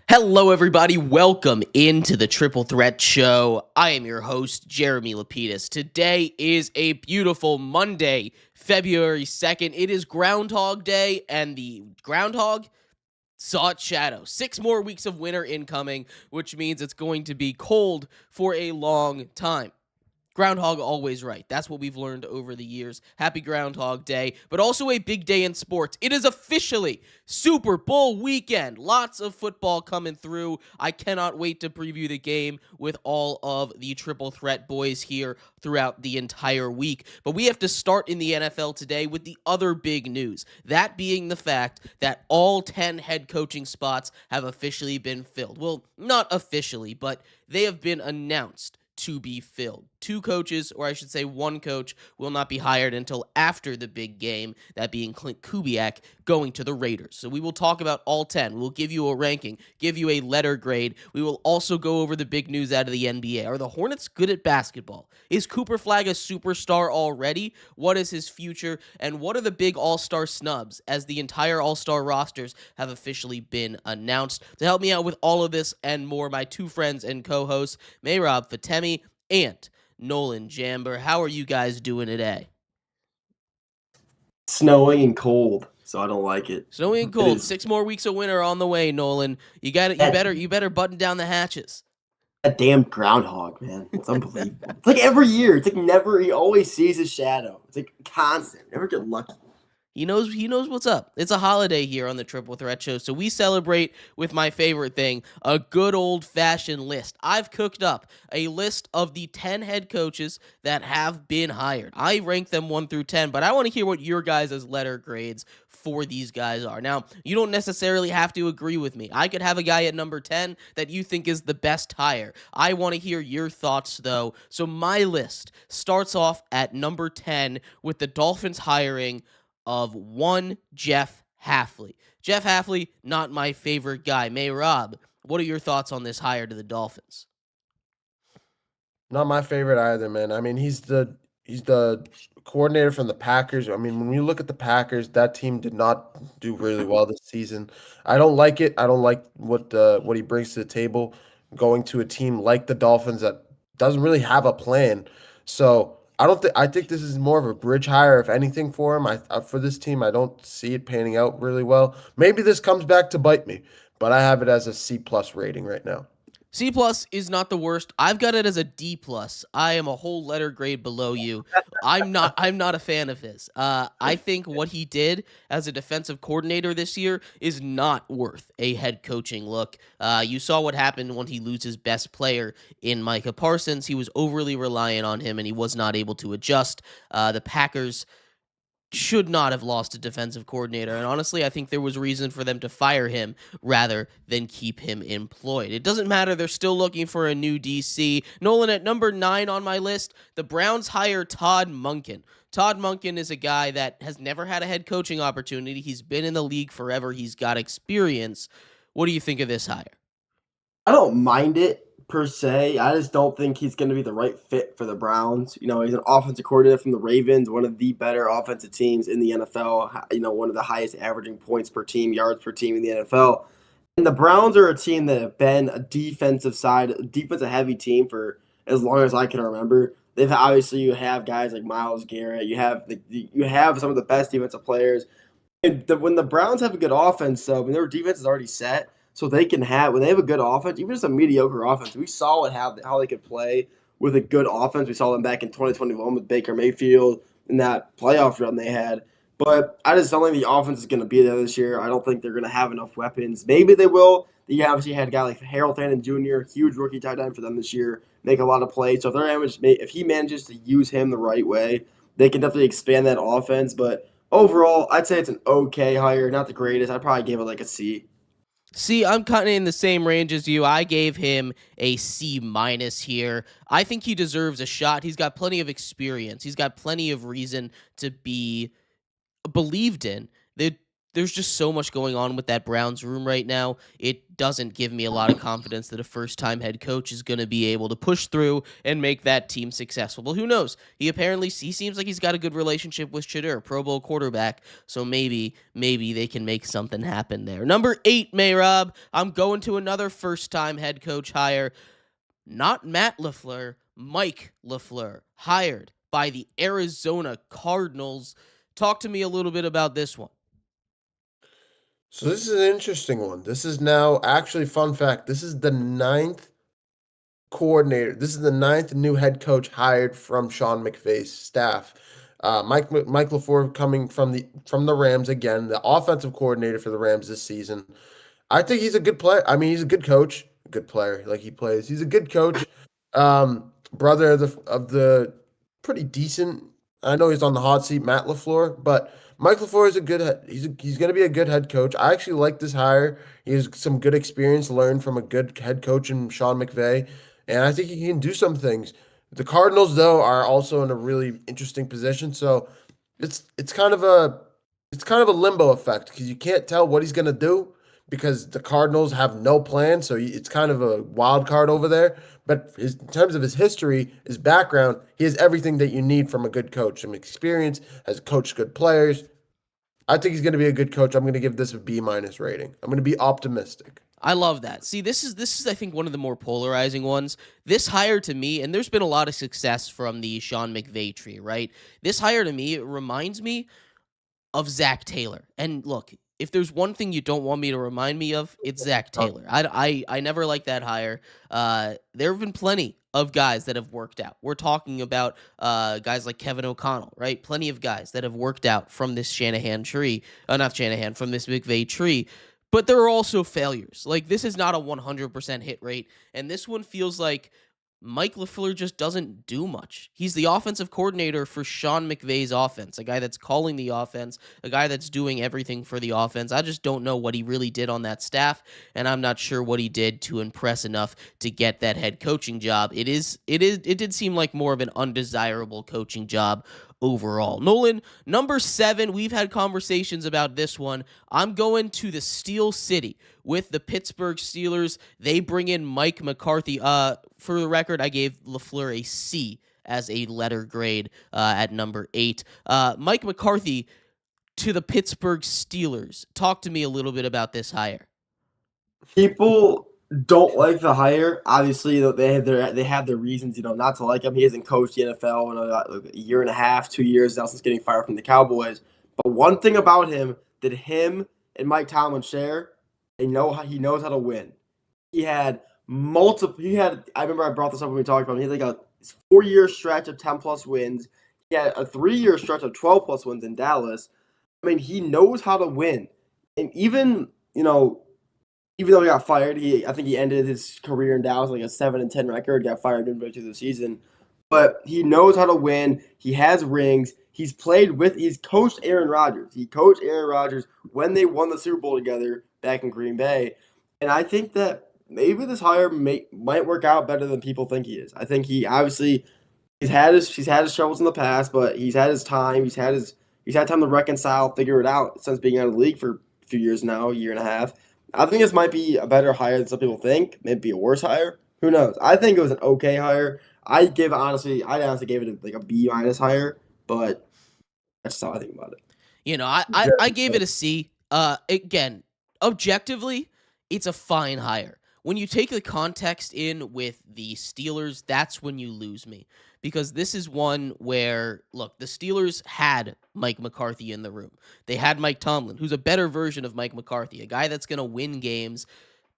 Hello, everybody. Welcome into the Triple Threat Show. I am your host, Jeremy Lapidus. Today is a beautiful Monday, February 2nd. It is Groundhog Day, and the groundhog saw its shadow. 6 more weeks of winter incoming, which means it's going to be cold for a long time. Groundhog always right. That's what we've learned over the years. Happy Groundhog Day, but also a big day in sports. It is officially Super Bowl weekend. Lots of football coming through. I cannot wait to preview the game with all of the Triple Threat boys here throughout the entire week. But we have to start in the NFL today with the other big news. That being the fact that all 10 head coaching spots have officially been filled. Well, not officially, but they have been announced to be filled. 2 coaches, or I should say 1 coach, will not be hired until after the big game, that being Clint Kubiak going to the Raiders. So we will talk about all 10. We will give you a ranking, give you a letter grade. We will also go over the big news out of the NBA. Are the Hornets good at basketball? Is Cooper Flag a superstar already? What is his future? And what are the big all-star snubs, as the entire all-star rosters have officially been announced? To help me out with all of this and more, my 2 friends and co-hosts, Mayrob Fatemi and Nolan Jamber. How are you guys doing today? Snowing and cold, so I don't like it. Snowy and It cold. is 6 more weeks of winter on the way, Nolan. You got it. that, You better button down the hatches. that damn groundhog, man. It's unbelievable. It's like every year. It's like never. He always sees his shadow. It's like constant. Never get lucky. He knows what's up. It's a holiday here on the Triple Threat Show, so we celebrate with my favorite thing, a good old-fashioned list. I've cooked up a list of the 10 head coaches that have been hired. I rank them 1 through 10, but I want to hear what your guys' letter grades for these guys are. Now, you don't necessarily have to agree with me. I could have a guy at number 10 that you think is the best hire. I want to hear your thoughts, though. So my list starts off at number 10 with the Dolphins hiring of 1 Jeff Hafley. Jeff Hafley, not my favorite guy. Rob, what are your thoughts on this hire to the Dolphins? Not my favorite either, man. I mean, he's the coordinator from the Packers. I mean, when you look at the Packers, that team did not do really well this season. I don't like it. I don't like what he brings to the table, going to a team like the Dolphins that doesn't really have a plan. So I don't think I think this is more of a bridge hire, if anything, for him. For this team, I don't see it panning out really well. Maybe this comes back to bite me, but I have it as a C plus rating right now. C plus is not the worst. I've got it as a D plus. I am a whole letter grade below you. I'm not a fan of his. I think what he did as a defensive coordinator this year is not worth a head coaching look. You saw what happened when he loses best player in Micah Parsons. He was overly reliant on him and he was not able to adjust. The Packers should not have lost a defensive coordinator. And honestly, I think there was reason for them to fire him rather than keep him employed. It doesn't matter. They're still looking for a new DC. Nolan, at number 9 on my list, the Browns hire Todd Monken. Todd Monken is a guy that has never had a head coaching opportunity. He's been in the league forever. He's got experience. What do you think of this hire? I don't mind it per se. I just don't think he's going to be the right fit for the Browns. He's an offensive coordinator from the Ravens, one of the better offensive teams in the NFL. One of the highest averaging points per team, yards per team in the NFL. And the Browns are a team that have been a defensive heavy team for as long as I can remember. They've obviously you have guys like Myles Garrett. You have some of the best defensive players. When the Browns have a good offense, though, when their defense is already set, so they can have when they have a good offense, even just a mediocre offense. We saw how they could play with a good offense. We saw them back in 2021 with Baker Mayfield in that playoff run they had. But I just don't think the offense is going to be there this year. I don't think they're going to have enough weapons. Maybe they will. You obviously had a guy like Harold Fannin Jr., huge rookie tight end for them this year, make a lot of plays. So if he manages to use him the right way, they can definitely expand that offense. But overall, I'd say it's an okay hire, not the greatest. I'd probably give it like a C. See, I'm kind of in the same range as you. I gave him a C minus here. I think he deserves a shot. He's got plenty of experience. He's got plenty of reason to be believed in. The there's just so much going on with that Browns room right now. It doesn't give me a lot of confidence that a first-time head coach is going to be able to push through and make that team successful. Well, who knows? He seems like he's got a good relationship with Shedeur, Pro Bowl quarterback. So maybe they can make something happen there. Number 8, Mayrob. I'm going to another first-time head coach hire. Not Matt LaFleur, Mike LaFleur, hired by the Arizona Cardinals. Talk to me a little bit about this one. So this is an interesting one. This is now actually, fun fact, this is the 9th coordinator. This is the 9th new head coach hired from Sean McVay's staff. Mike LaFleur coming from the Rams again, the offensive coordinator for the Rams this season. I think he's a good player. I mean, he's a good coach, good player, like he plays. He's a good coach. Brother of the pretty decent. I know he's on the hot seat, Matt LaFleur, but Mike LaFleur is a good head. He's going to be a good head coach. I actually like this hire. He has some good experience learned from a good head coach in Sean McVay, and I think he can do some things. The Cardinals, though, are also in a really interesting position. So it's kind of a limbo effect because you can't tell what he's going to do because the Cardinals have no plan. So it's kind of a wild card over there. But in terms of his history, his background, he has everything that you need from a good coach. Some experience, has coached good players. I think he's going to be a good coach. I'm going to give this a B- rating. I'm going to be optimistic. I love that. See, this is I think one of the more polarizing ones. This hire to me, and there's been a lot of success from the Sean McVay tree, right? This hire to me, it reminds me of Zach Taylor. And look, if there's one thing you don't want me to remind me of, it's Zach Taylor. I never liked that hire. There have been plenty of guys that have worked out. We're talking about guys like Kevin O'Connell, right? Plenty of guys that have worked out from this from this McVay tree. But there are also failures. Like, this is not a 100% hit rate, and this one feels like Mike LaFleur just doesn't do much. He's the offensive coordinator for Sean McVay's offense, a guy that's calling the offense, a guy that's doing everything for the offense. I just don't know what he really did on that staff, and I'm not sure what he did to impress enough to get that head coaching job. It did seem like more of an undesirable coaching job overall. Nolan, number 7, we've had conversations about this one. I'm going to the Steel City with the Pittsburgh Steelers. They bring in Mike McCarthy. For the record, I gave LaFleur a C as a letter grade at number 8. Mike McCarthy to the Pittsburgh Steelers. Talk to me a little bit about this hire. People don't like the hire. Obviously, they have their reasons, not to like him. He hasn't coached the NFL in a year and a half, 2 years now since getting fired from the Cowboys. But one thing about him that him and Mike Tomlin share, he knows how to win. He had multiple. I remember I brought this up when we talked about him. He had like a 4-year stretch of 10+ wins. He had a 3-year stretch of 12+ wins in Dallas. I mean, he knows how to win, and even though he got fired, I think he ended his career in Dallas like a 7-10 record. Got fired midway through the season, but he knows how to win. He has rings. He's coached Aaron Rodgers. He coached Aaron Rodgers when they won the Super Bowl together back in Green Bay, and I think that maybe this hire might work out better than people think he is. I think he's had his troubles in the past, but he's had his time. He's had time to reconcile, figure it out since being out of the league for a few years now, a year and a half. I think this might be a better hire than some people think. Maybe a worse hire. Who knows? I think it was an okay hire. I'd honestly gave it like a B- hire, but that's how I think about it. I gave it a C. Again, objectively, it's a fine hire. When you take the context in with the Steelers, that's when you lose me. Because this is one where, look, the Steelers had Mike McCarthy in the room. They had Mike Tomlin, who's a better version of Mike McCarthy, a guy that's going to win games,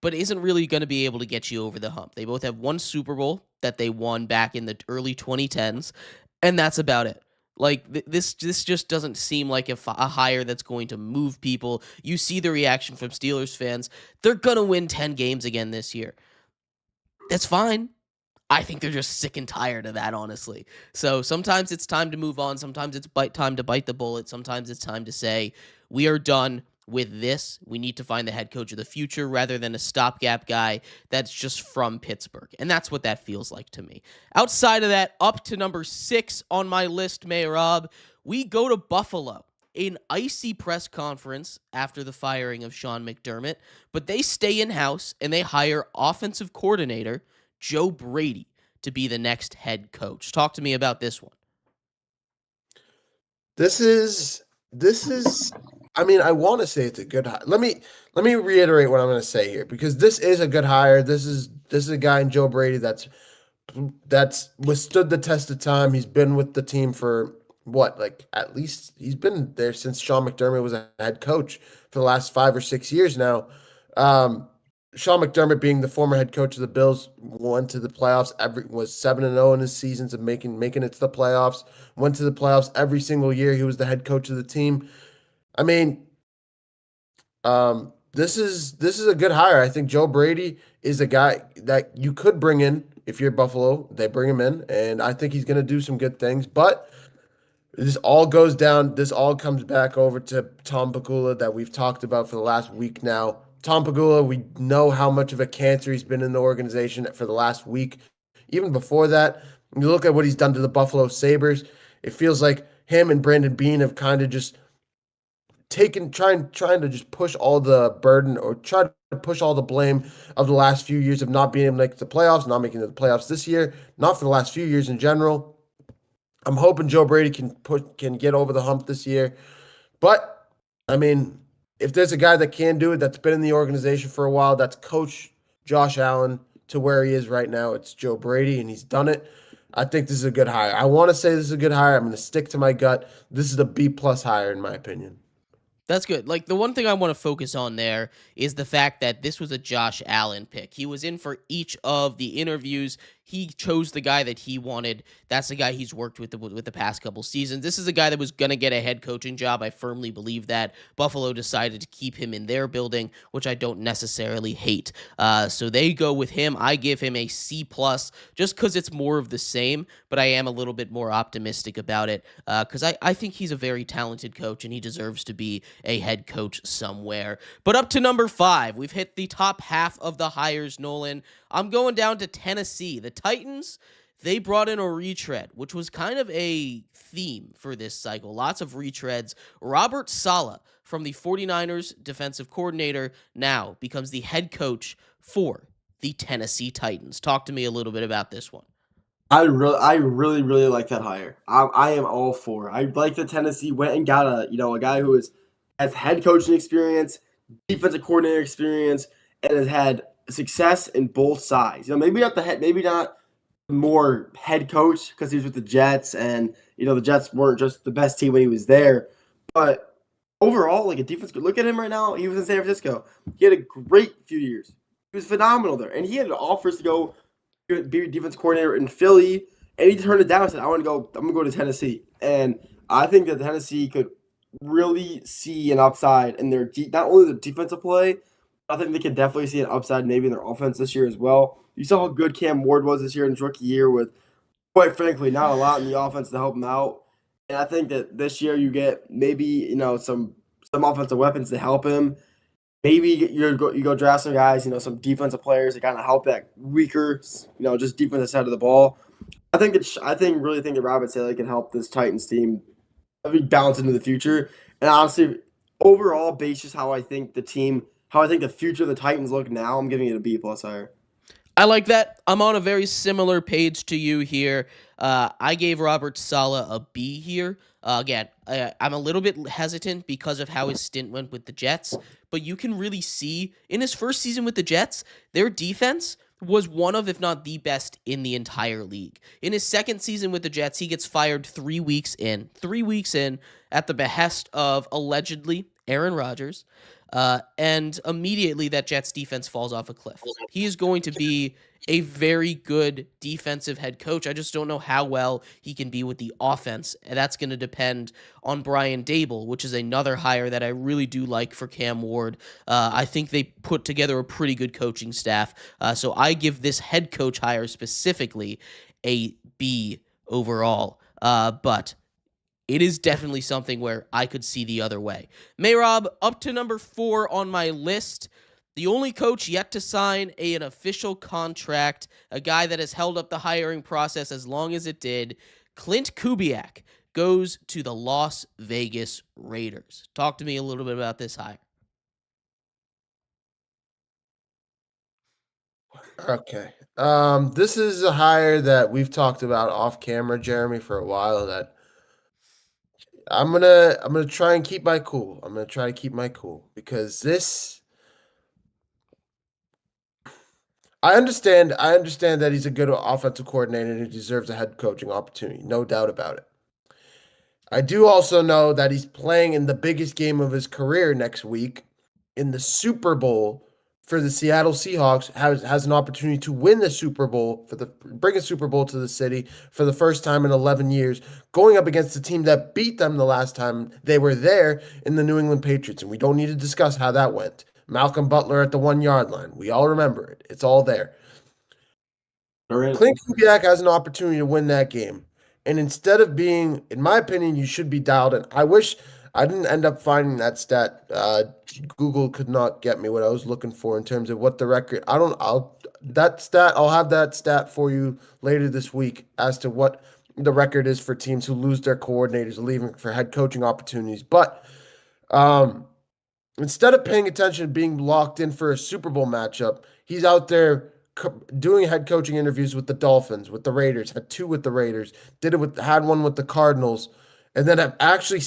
but isn't really going to be able to get you over the hump. They both have one Super Bowl that they won back in the early 2010s, and that's about it. Like, this just doesn't seem like a hire that's going to move people. You see the reaction from Steelers fans. They're going to win 10 games again this year. That's fine. I think they're just sick and tired of that, honestly. So sometimes it's time to move on. Sometimes it's time to bite the bullet. Sometimes it's time to say, we are done with this. We need to find the head coach of the future rather than a stopgap guy that's just from Pittsburgh. And that's what that feels like to me. Outside of that, up to number 6 on my list, Mayrob, we go to Buffalo. an icy press conference after the firing of Sean McDermott, but they stay in-house and they hire offensive coordinator Joe Brady to be the next head coach. Talk to me about this one. This is I mean, I want to say it's a good hire. Let me reiterate what I'm going to say here, because this is a good hire. This is a guy in Joe Brady that's withstood the test of time. He's been with the team for what, like, at least he's been there since Sean McDermott was a head coach for the last 5 or 6 years now. Sean McDermott, being the former head coach of the Bills, went to the playoffs. Was 7-0 in his seasons of making it to the playoffs. Went to the playoffs every single year. He was the head coach of the team. I mean, this is a good hire. I think Joe Brady is a guy that you could bring in if you're Buffalo. They bring him in, and I think he's going to do some good things. But this all comes back over to Tom Pegula that we've talked about for the last week now. Tom Pegula, we know how much of a cancer he's been in the organization for the last week. Even before that, when you look at what he's done to the Buffalo Sabres, it feels like him and Brandon Beane have kind of just trying to just push all the burden, or try to push all the blame of the last few years of not being able to make the playoffs, not making the playoffs this year, not for the last few years in general. I'm hoping Joe Brady can get over the hump this year. But, I mean, if there's a guy that can do it, that's been in the organization for a while, that's coached Josh Allen to where he is right now, it's Joe Brady, and he's done it. I think this is a good hire. I want to say this is a good hire. I'm going to stick to my gut. This is a B+ hire, in my opinion. That's good. Like, the one thing I want to focus on there is the fact that this was a Josh Allen pick. He was in for each of the interviews. He chose the guy that he wanted. That's the guy he's worked with the past couple seasons. This is a guy that was going to get a head coaching job. I firmly believe that. Buffalo decided to keep him in their building, which I don't necessarily hate. So they go with him. I give him a C+, just because it's more of the same, but I am a little bit more optimistic about it because I think he's a very talented coach, and he deserves to be a head coach somewhere. But up to number 5, we've hit the top half of the hires, Nolan. I'm going down to Tennessee. The Titans, they brought in a retread, which was kind of a theme for this cycle. Lots of retreads. Robert Saleh from the 49ers defensive coordinator now becomes the head coach for the Tennessee Titans. Talk to me a little bit about this one. I really like that hire. I am all for it. I like that Tennessee went and got a guy who has head coaching experience, defensive coordinator experience, and has had success in both sides. Maybe not more head coach because he was with the Jets, and the Jets weren't just the best team when he was there, but overall, like a defense. Look at him right now. He was in San Francisco. He had a great few years. He was phenomenal there, and he had offers to go be defense coordinator in Philly, and he turned it down and said, I'm gonna go to Tennessee. And I think that Tennessee could really see an upside in their not only the defensive play, I think they could definitely see an upside maybe in their offense this year as well. You saw how good Cam Ward was this year in his rookie year with, quite frankly, not a lot in the offense to help him out. And I think that this year you get maybe some offensive weapons to help him. Maybe you go draft some guys, some defensive players to kind of help that weaker, just defensive side of the ball. I really think that Robert Saleh can help this Titans team balance into the future. And honestly, overall, based just how I think the future of the Titans look now, I'm giving it a B+ hire. I like that. I'm on a very similar page to you here. I gave Robert Saleh a B here. Again, I'm a little bit hesitant because of how his stint went with the Jets, but you can really see in his first season with the Jets, their defense was one of, if not the best in the entire league. In his second season with the Jets, he gets fired 3 weeks in at the behest of, allegedly, Aaron Rodgers. And immediately that Jets defense falls off a cliff. He is going to be a very good defensive head coach. I just don't know how well he can be with the offense. And that's going to depend on Brian Daboll, which is another hire that I really do like for Cam Ward. I think they put together a pretty good coaching staff. So I give this head coach hire specifically a B overall. But it is definitely something where I could see the other way. Mayrob, up to number 4 on my list. The only coach yet to sign an official contract, a guy that has held up the hiring process as long as it did, Clint Kubiak goes to the Las Vegas Raiders. Talk to me a little bit about this hire. Okay. This is a hire that we've talked about off camera, Jeremy, for a while. That I'm gonna try and keep my cool. I'm gonna try to keep my cool because this. I understand that he's a good offensive coordinator and he deserves a head coaching opportunity, no doubt about it. I do also know that he's playing in the biggest game of his career next week in the Super Bowl for the Seattle Seahawks. Has an opportunity to win the Super Bowl bring a Super Bowl to the city for the first time in 11 years, going up against the team that beat them the last time they were there in the New England Patriots. And we don't need to discuss how that went. Malcolm Butler at the 1 yard line. We all remember it. It's all there. Clint Kubiak has an opportunity to win that game. And instead of being, in my opinion, you should be dialed in. I wish I didn't end up finding that stat. Google could not get me what I was looking for in terms of what the record. I'll have that stat for you later this week as to what the record is for teams who lose their coordinators, leaving for head coaching opportunities. But instead of paying attention to being locked in for a Super Bowl matchup, he's out there doing head coaching interviews with the Dolphins, with the Raiders, had 2 with the Raiders, had one with the Cardinals, and then actually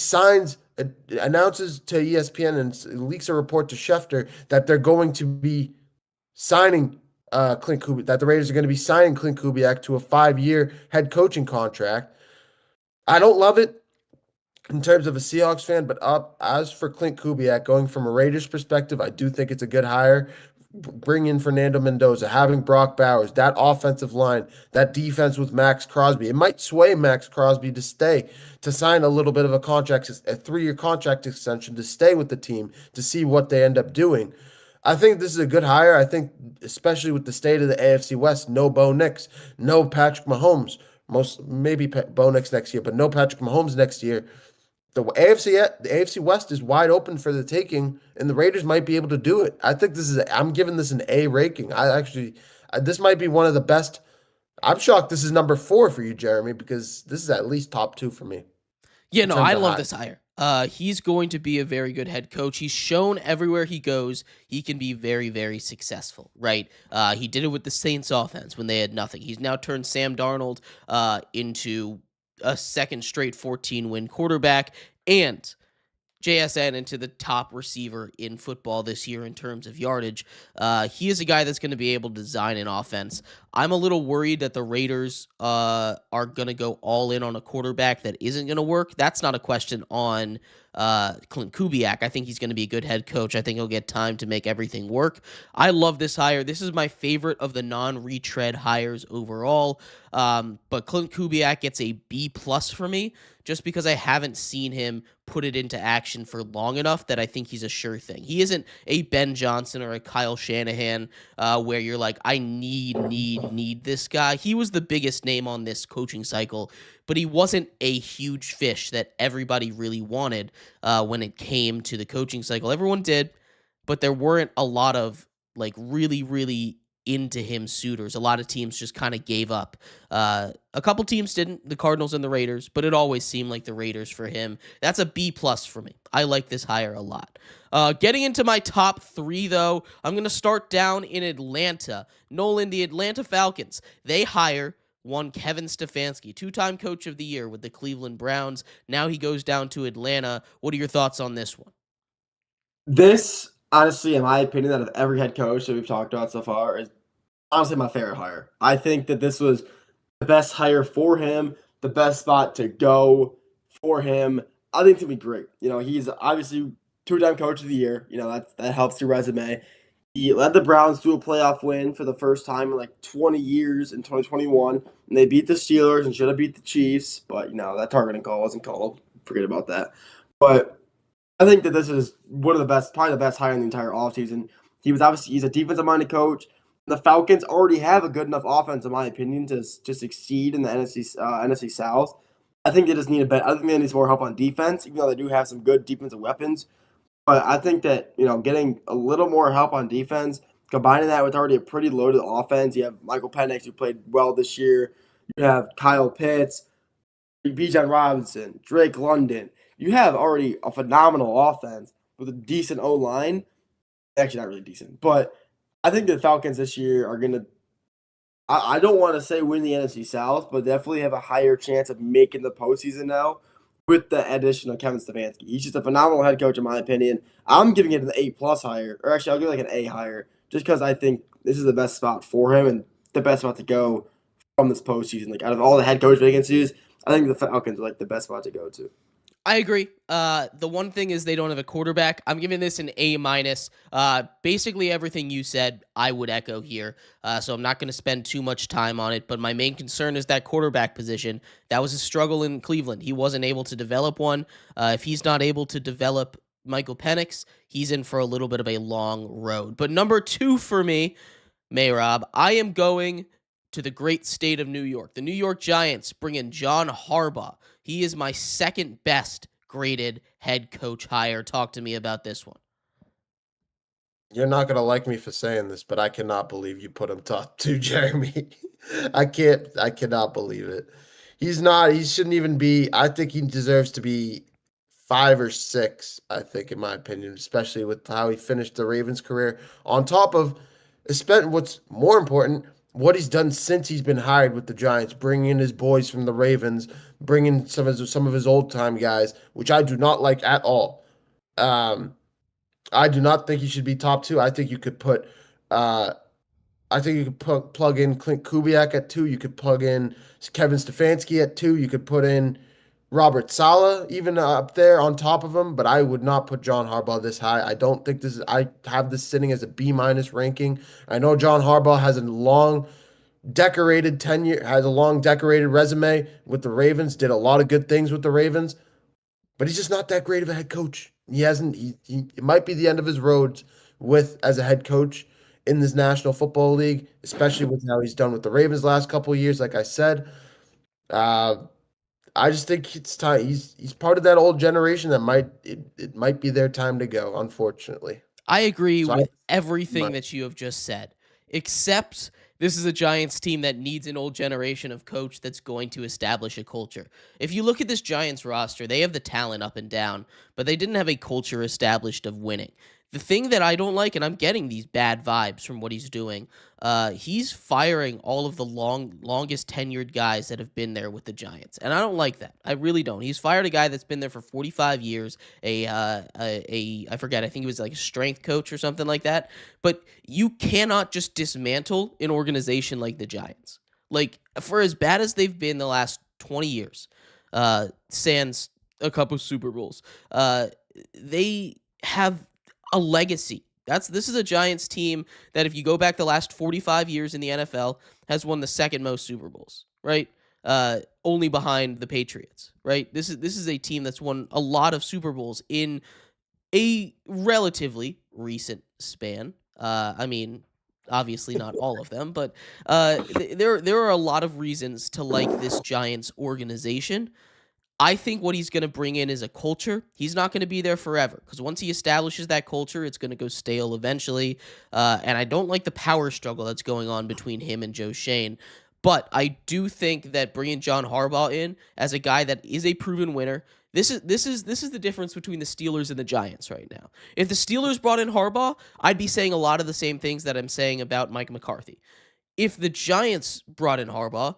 announces to ESPN and leaks a report to Schefter that they're going to be signing Clint Kubiak, that the Raiders are going to be signing Clint Kubiak to a 5-year head coaching contract. I don't love it in terms of a Seahawks fan, but as for Clint Kubiak, going from a Raiders perspective, I do think it's a good hire. Bring in Fernando Mendoza, having Brock Bowers, that offensive line, that defense with Max Crosby. It might sway Max Crosby to stay, to sign a little bit of a 3-year contract extension to stay with the team, to see what they end up doing. I think this is a good hire. I think, especially with the state of the AFC West, no Bo Nix, no Patrick Mahomes. Maybe Bo Nix next year, but no Patrick Mahomes next year. The AFC West is wide open for the taking, and the Raiders might be able to do it. I think I'm giving this an A ranking. This might be one of the best. I'm shocked this is number 4 for you, Jeremy, because this is at least top 2 for me. Yeah, no, I love this hire. He's going to be a very good head coach. He's shown everywhere he goes he can be very, very successful, right? He did it with the Saints offense when they had nothing. He's now turned Sam Darnold into a second straight 14-win quarterback, and JSN into the top receiver in football this year in terms of yardage. He is a guy that's going to be able to design an offense. I'm a little worried that the Raiders are going to go all in on a quarterback that isn't going to work. That's not a question on Clint Kubiak. I think he's going to be a good head coach. I think he'll get time to make everything work. I love this hire. This is my favorite of the non-retread hires overall. But Clint Kubiak gets a B+ for me, just because I haven't seen him put it into action for long enough that I think he's a sure thing. He isn't a Ben Johnson or a Kyle Shanahan where you're like, I need this guy. He was the biggest name on this coaching cycle, but he wasn't a huge fish that everybody really wanted when it came to the coaching cycle. Everyone did, but there weren't a lot of like really into him suitors. A lot of teams just kind of gave up. A couple teams didn't, the Cardinals and the Raiders, but it always seemed like the Raiders for him. That's a B+ for me. I like this hire a lot. Getting into my top 3, though, I'm going to start down in Atlanta. Nolan, the Atlanta Falcons, they hire one Kevin Stefanski, 2-time coach of the year with the Cleveland Browns. Now he goes down to Atlanta. What are your thoughts on this one? This, honestly, in my opinion, out of every head coach that we've talked about so far, is honestly my favorite hire. I think that this was the best hire for him, the best spot to go for him. I think it's going to be great. He's obviously 2-time coach of the year. That helps your resume. He led the Browns to a playoff win for the first time in like 20 years in 2021. And they beat the Steelers and should have beat the Chiefs. But, that targeting call wasn't called. Forget about that. But I think that this is one of the best, probably the best hire in the entire offseason. He's a defensive-minded coach. The Falcons already have a good enough offense, in my opinion, to succeed in the NFC South. I think they just need I think they need some more help on defense, even though they do have some good defensive weapons. But I think that, getting a little more help on defense, combining that with already a pretty loaded offense. You have Michael Penix, who played well this year. You have Kyle Pitts. Bijan Robinson, Drake London. You have already a phenomenal offense with a decent O line. Actually, not really decent, but I think the Falcons this year are gonna. I don't want to say win the NFC South, but definitely have a higher chance of making the postseason now with the addition of Kevin Stefanski. He's just a phenomenal head coach, in my opinion. I'm giving it an A+ higher, or actually, I'll give it like an A higher, just because I think this is the best spot for him and the best spot to go from this postseason. Like out of all the head coach vacancies, I think the Falcons are like the best spot to go to. I agree. The one thing is they don't have a quarterback. I'm giving this an A-. Basically everything you said, I would echo here. So I'm not going to spend too much time on it. But my main concern is that quarterback position. That was a struggle in Cleveland. He wasn't able to develop one. If he's not able to develop Michael Penix, he's in for a little bit of a long road. But number 2 for me, Mayrob, I am going to the great state of New York. The New York Giants bring in John Harbaugh. He is my second best graded head coach hire. Talk to me about this one. You're not gonna like me for saying this, but I cannot believe you put him top 2, Jeremy. I cannot believe it. He's not. He shouldn't even be. I think he deserves to be 5 or 6. I think, in my opinion, especially with how he finished the Ravens' career. On top of, what's more important, what he's done since he's been hired with the Giants, bringing in his boys from the Ravens, bringing some of his old time guys, which I do not like at all. I do not think he should be top 2. I think you could put, plug in Clint Kubiak at 2. You could plug in Kevin Stefanski at 2. You could put in Robert Saleh even up there on top of him. But I would not put John Harbaugh this high. I don't think this is. I have this sitting as a B- ranking. I know John Harbaugh has a long decorated tenure, has a long decorated resume with the Ravens. Did a lot of good things with the Ravens, but he's just not that great of a head coach. He hasn't. It might be the end of his road as a head coach in this National Football League, especially with how he's done with the Ravens last couple of years. Like I said, I just think it's time. He's part of that old generation that it might be their time to go. Unfortunately, I agree with everything that you have just said, except this is a Giants team that needs an old generation of coach that's going to establish a culture. If you look at this Giants roster, they have the talent up and down, but they didn't have a culture established of winning. The thing that I don't like, and I'm getting these bad vibes from what he's doing, he's firing all of the longest tenured guys that have been there with the Giants, and I don't like that. I really don't. He's fired a guy that's been there for 45 years, I forget, I think he was like a strength coach or something like that. But you cannot just dismantle an organization like the Giants. Like, for as bad as they've been the last 20 years, sans a couple Super Bowls, they have a legacy. This is a Giants team that, if you go back the last 45 years in the NFL, has won the second most Super Bowls, right? Only behind the Patriots, right? This is a team that's won a lot of Super Bowls in a relatively recent span. I mean, obviously not all of them, but there are a lot of reasons to like this Giants organization. I think what he's going to bring in is a culture. He's not going to be there forever, because once he establishes that culture, it's going to go stale eventually. And I don't like the power struggle that's going on between him and Joe Schoen. But I do think that bringing John Harbaugh in as a guy that is a proven winner, this is the difference between the Steelers and the Giants right now. If the Steelers brought in Harbaugh, I'd be saying a lot of the same things that I'm saying about Mike McCarthy. If the Giants brought in Harbaugh,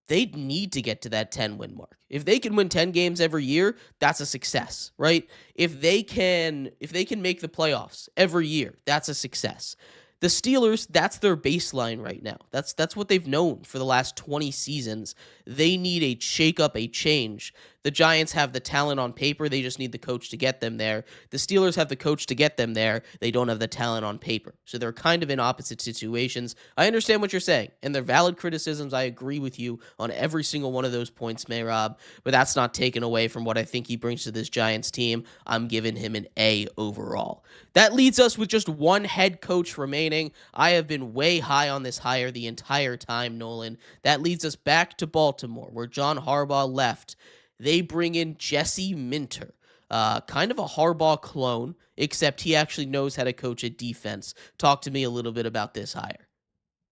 they'd need to get to that 10-win mark. If they can win 10 games every year, that's a success, right? If they can make the playoffs every year, that's a success. The Steelers, that's their baseline right now. That's what they've known for the last 20 seasons. They need a shake-up, a change. The Giants have the talent on paper. They just need the coach to get them there. The Steelers have the coach to get them there. They don't have the talent on paper. So they're kind of in opposite situations. I understand what you're saying, and they're valid criticisms. I agree with you on every single one of those points, Mayrob, but that's not taken away from what I think he brings to this Giants team. I'm giving him an A overall. That leads us with just one head coach remaining. I have been way high on this hire the entire time, Nolan. That leads us back to Baltimore, where John Harbaugh left. They bring in Jesse Minter, kind of a Harbaugh clone, except he actually knows how to coach a defense. Talk to me a little bit about this hire.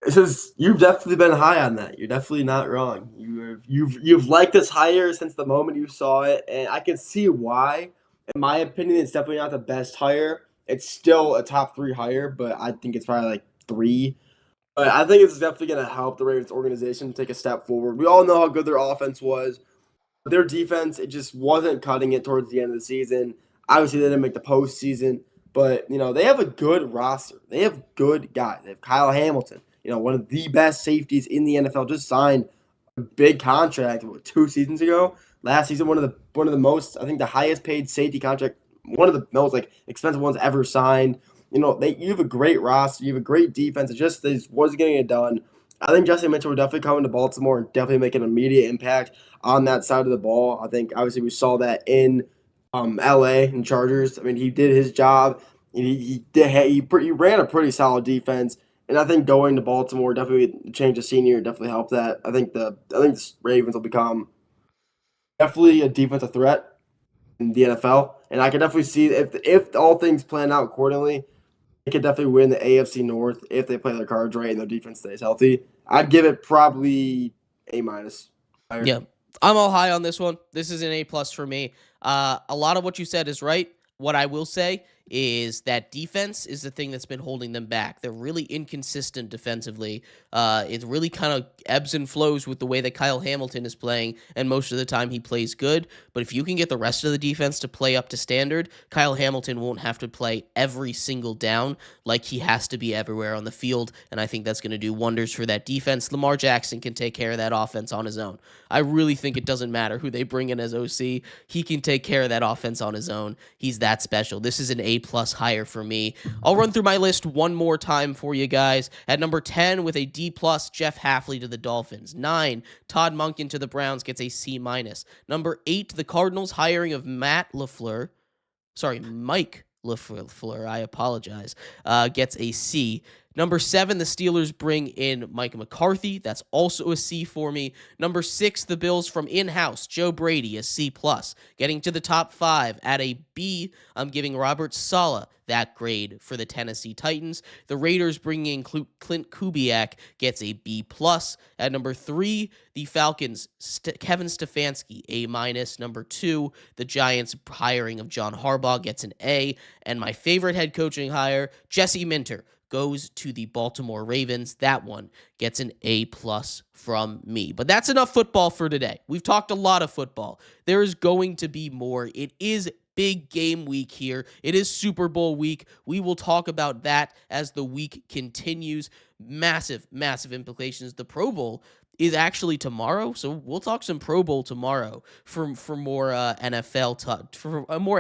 This is you've definitely been high on that. You're definitely not wrong. You've liked this hire since the moment you saw it, and I can see why. In my opinion, it's definitely not the best hire. It's still a top 3 hire, but I think it's probably like 3. But I think it's definitely going to help the Ravens organization take a step forward. We all know how good their offense was. Their defense, it just wasn't cutting it towards the end of the season. Obviously, they didn't make the postseason, but they have a good roster. They have good guys. They have Kyle Hamilton, one of the best safeties in the NFL, just signed a big contract 2 seasons ago. Last season, one of the most, I think, the highest paid safety contract, one of the most expensive ones ever signed. You have a great roster, you have a great defense. It just wasn't getting it done. I think Jesse Mitchell will definitely come into Baltimore and definitely make an immediate impact on that side of the ball. I think obviously we saw that in LA and Chargers. I mean, he did his job. He ran a pretty solid defense, and I think going to Baltimore definitely change the senior definitely helped that. I think the Ravens will become definitely a defensive threat in the NFL, and I can definitely see if all things plan out accordingly, they could definitely win the AFC North if they play their cards right and their defense stays healthy. I'd give it probably A-. Yeah, I'm all high on this one. This is an A+ for me. A lot of what you said is right. What I will say is that defense is the thing that's been holding them back. They're really inconsistent defensively. It really kind of ebbs and flows with the way that Kyle Hamilton is playing, and most of the time he plays good. But if you can get the rest of the defense to play up to standard, Kyle Hamilton won't have to play every single down like he has to be everywhere on the field, and I think that's going to do wonders for that defense. Lamar Jackson can take care of that offense on his own. I really think it doesn't matter who they bring in as OC. He can take care of that offense on his own. He's that special. This is an A+ hire for me. I'll run through my list one more time for you guys. At number 10 with a D+, Jeff Hafley to the Dolphins. 9, Todd Monken to the Browns gets a C-. Number 8, the Cardinals hiring of Mike LaFleur, I apologize, gets a C. Number 7, the Steelers bring in Mike McCarthy. That's also a C for me. Number 6, the Bills from in-house, Joe Brady, a C+. Getting to the top 5 at a B, I'm giving Robert Saleh that grade for the Tennessee Titans. The Raiders bringing in Clint Kubiak gets a B+. At number 3, the Falcons, Kevin Stefanski, A-. Number 2, the Giants hiring of John Harbaugh gets an A. And my favorite head coaching hire, Jesse Minter, goes to the Baltimore Ravens. That one gets an A+ from me. But that's enough football for today. We've talked a lot of football. There is going to be more. It is big game week here. It is Super Bowl week. We will talk about that as the week continues. Massive, massive implications. The Pro Bowl is actually tomorrow, so we'll talk some Pro Bowl tomorrow for more more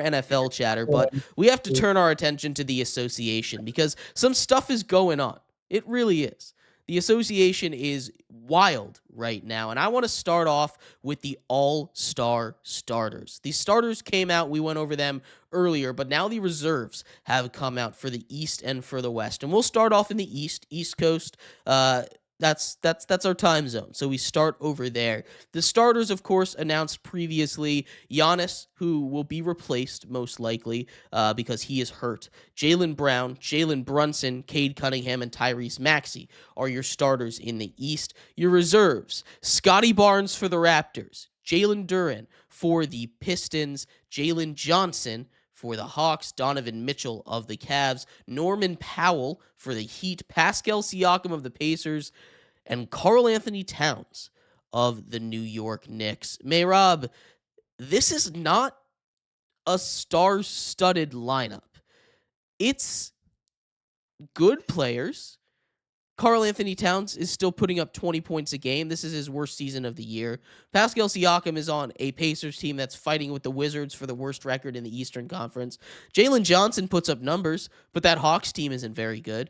NFL chatter. But we have to turn our attention to the association because some stuff is going on. It really is. The association is wild right now, and I want to start off with the all-star starters. The starters came out, we went over them earlier, but now the reserves have come out for the East and for the West. And we'll start off in the East Coast. That's our time zone. So we start over there. The starters, of course, announced previously. Giannis, who will be replaced most likely because he is hurt. Jaylen Brown, Jalen Brunson, Cade Cunningham, and Tyrese Maxey are your starters in the East. Your reserves, Scotty Barnes for the Raptors, Jalen Duren for the Pistons, Jalen Johnson for the Hawks, Donovan Mitchell of the Cavs, Norman Powell for the Heat, Pascal Siakam of the Pacers, and Karl-Anthony Towns of the New York Knicks. Mehrab, this is not a star-studded lineup. It's good players. Karl-Anthony Towns is still putting up 20 points a game. This is his worst season of the year. Pascal Siakam is on a Pacers team that's fighting with the Wizards for the worst record in the Eastern Conference. Jalen Johnson puts up numbers, but that Hawks team isn't very good.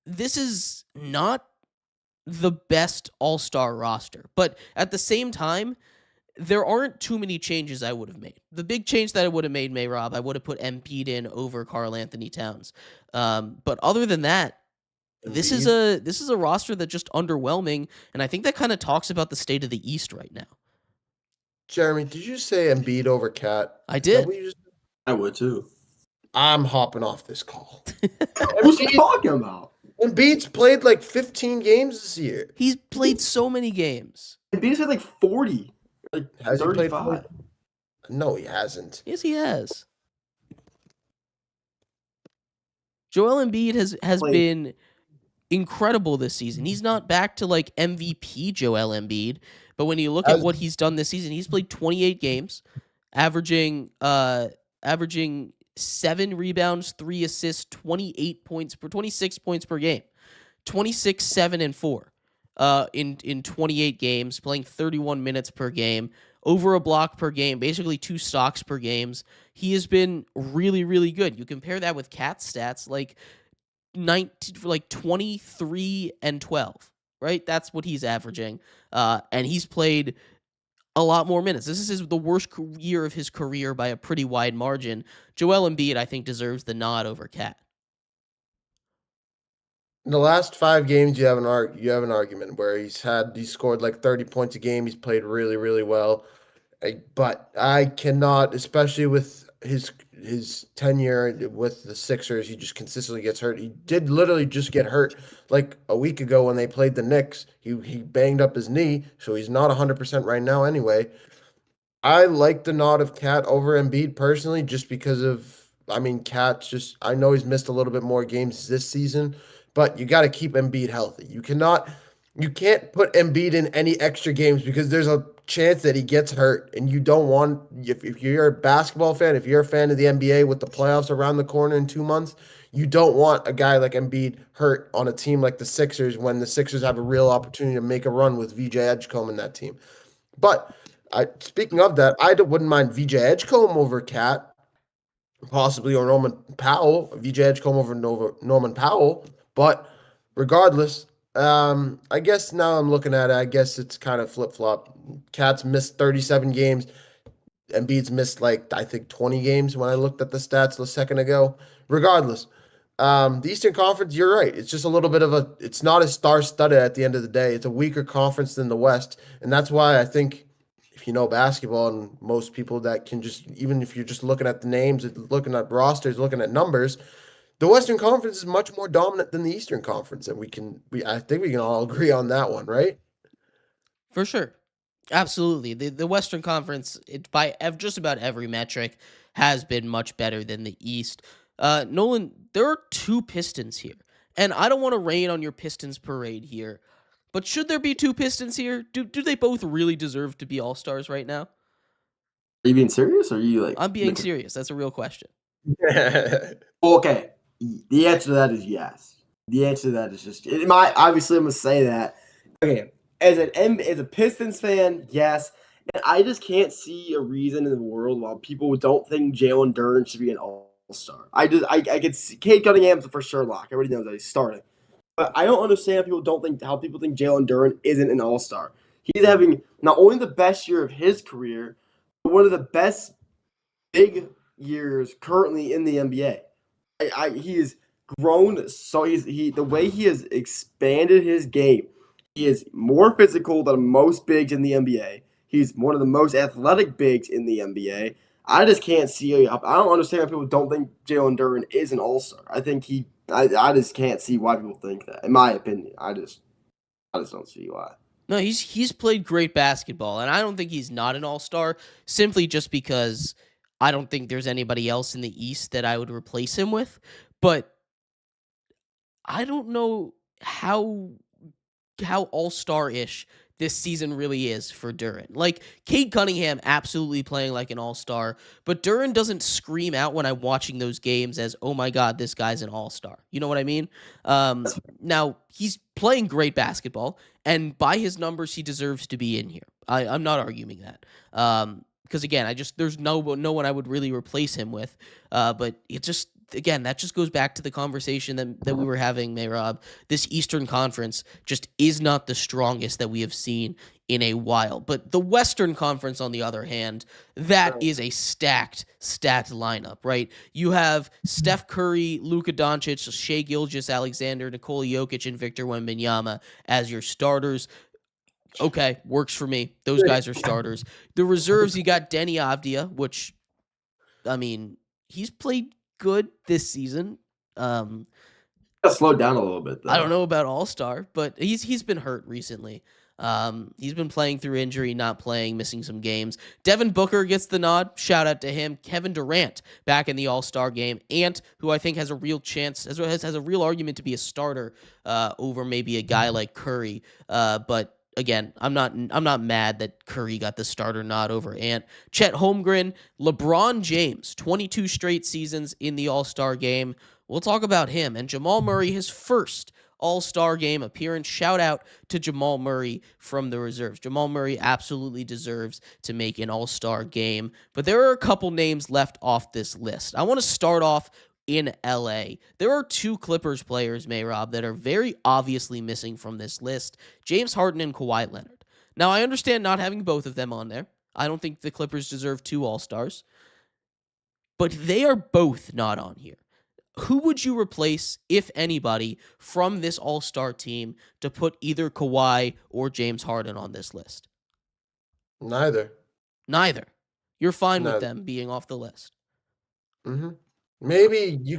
This is not the best all-star roster, but at the same time, there aren't too many changes I would have made. The big change that I would have made, Mehrab, I would have put Embiid in over Karl-Anthony Towns. But other than that, this is a roster that just underwhelming, and I think that kind of talks about the state of the East right now. Jeremy, did you say Embiid over Cat? I did. I would too. I'm hopping off this call. What are you talking about? Embiid's played like 15 games this year. He's played so many games. Embiid's had like 40, like Has he played 35. No, he hasn't. Yes, he has. Joel Embiid has Played. been incredible this season. He's not back to like MVP Joel Embiid, but when you look at what he's done this season, he's played 28 games, averaging 7 rebounds, 3 assists, 26 points per game. 26, 7, and 4 in 28 games, playing 31 minutes per game, over a block per game, basically 2 stocks per games. He has been really, really good. You compare that with Cat's stats, like 23 and 12, right? That's what he's averaging. And he's played a lot more minutes. This is the worst year of his career by a pretty wide margin. Joel Embiid, I think, deserves the nod over Cat. In the last 5 games, you have an argument where he scored like 30 points a game. He's played really, really well. But I cannot, especially with his tenure with the Sixers, he just consistently gets hurt. He did literally just get hurt like a week ago when they played the Knicks. He banged up his knee, so he's not 100% right now anyway. I like the nod of Cat over Embiid personally, just because Cat's just, I know he's missed a little bit more games this season, but you got to keep Embiid healthy. You can't put Embiid in any extra games because there's a chance that he gets hurt, and you don't want, if you're a basketball fan, if you're a fan of the NBA with the playoffs around the corner in 2 months, you don't want a guy like Embiid hurt on a team like the Sixers when the Sixers have a real opportunity to make a run with VJ Edgecombe in that team. But speaking of that, I wouldn't mind VJ Edgecombe over Cat, possibly, or Norman Powell. VJ Edgecombe over Norman Powell. But regardless, I guess now I'm looking at it, I guess it's kind of flip-flop. Cat's missed 37 games. Embiid's missed, like, I think 20 games when I looked at the stats a second ago. Regardless, the Eastern Conference, you're right. It's just a little bit of it's not as star-studded at the end of the day. It's a weaker conference than the West. And that's why I think, if you know basketball, and most people that can just, even if you're just looking at the names, looking at rosters, looking at numbers, the Western Conference is much more dominant than the Eastern Conference, and I think we can all agree on that one, right? For sure. Absolutely. The Western Conference, by just about every metric, has been much better than the East. Nolan, there are 2 Pistons here, and I don't want to rain on your Pistons parade here, but should there be 2 Pistons here? Do they both really deserve to be All-Stars right now? Are you being serious, or are you like? I'm being serious. That's a real question. Okay, the answer to that is yes. The answer to that is just obviously I'm gonna say that. Okay, as a Pistons fan, yes, and I just can't see a reason in the world why people don't think Jalen Duren should be an All-Star. I could see Cade Cunningham's for sure lock. Everybody knows that he's starting, but I don't understand how people think Jalen Duren isn't an All-Star. He's having not only the best year of his career, but one of the best big years currently in the NBA. He has grown, so the way he has expanded his game. He is more physical than most bigs in the NBA. He's one of the most athletic bigs in the NBA. I just can't see. I don't understand why people don't think Jalen Duren is an All-Star. I think I just can't see why people think that. In my opinion, I just don't see why. No, he's played great basketball, and I don't think he's not an All-Star simply just because I don't think there's anybody else in the East that I would replace him with. But I don't know how All-Star-ish this season really is for Duren. Like, Cade Cunningham absolutely playing like an All-Star, but Duren doesn't scream out when I'm watching those games as, oh my God, this guy's an All-Star. You know what I mean? Now, he's playing great basketball, and by his numbers, he deserves to be in here. I'm not arguing that. Because again, there's no one I would really replace him with. But it just, again, that just goes back to the conversation that we were having, Mayrob. This Eastern Conference just is not the strongest that we have seen in a while. But the Western Conference, on the other hand, that is a stacked lineup, right? You have Steph Curry, Luka Doncic, Shai Gilgeous-Alexander, Nikola Jokic, and Victor Wembanyama as your starters. Okay, works for me. Those guys are starters. The reserves, you got Deni Avdija, which, I mean, he's played good this season. Gotta slow down a little bit, though. I don't know about All-Star, but he's been hurt recently. He's been playing through injury, not playing, missing some games. Devin Booker gets the nod. Shout out to him. Kevin Durant back in the All-Star game. Ant, who I think has a real chance, has a real argument to be a starter over maybe a guy like Curry. But again, I'm not mad that Curry got the starter nod over Ant. Chet Holmgren, LeBron James, 22 straight seasons in the All-Star game. We'll talk about him. And Jamal Murray, his first All-Star game appearance. Shout out to Jamal Murray from the reserves. Jamal Murray absolutely deserves to make an All-Star game. But there are a couple names left off this list. I want to start off in LA. There are two Clippers players, Mayrob, that are very obviously missing from this list. James Harden and Kawhi Leonard. Now, I understand not having both of them on there. I don't think the Clippers deserve two All-Stars. But they are both not on here. Who would you replace, if anybody, from this All-Star team to put either Kawhi or James Harden on this list? Neither. You're fine with Neither. them being off the list. Mm-hmm. Maybe you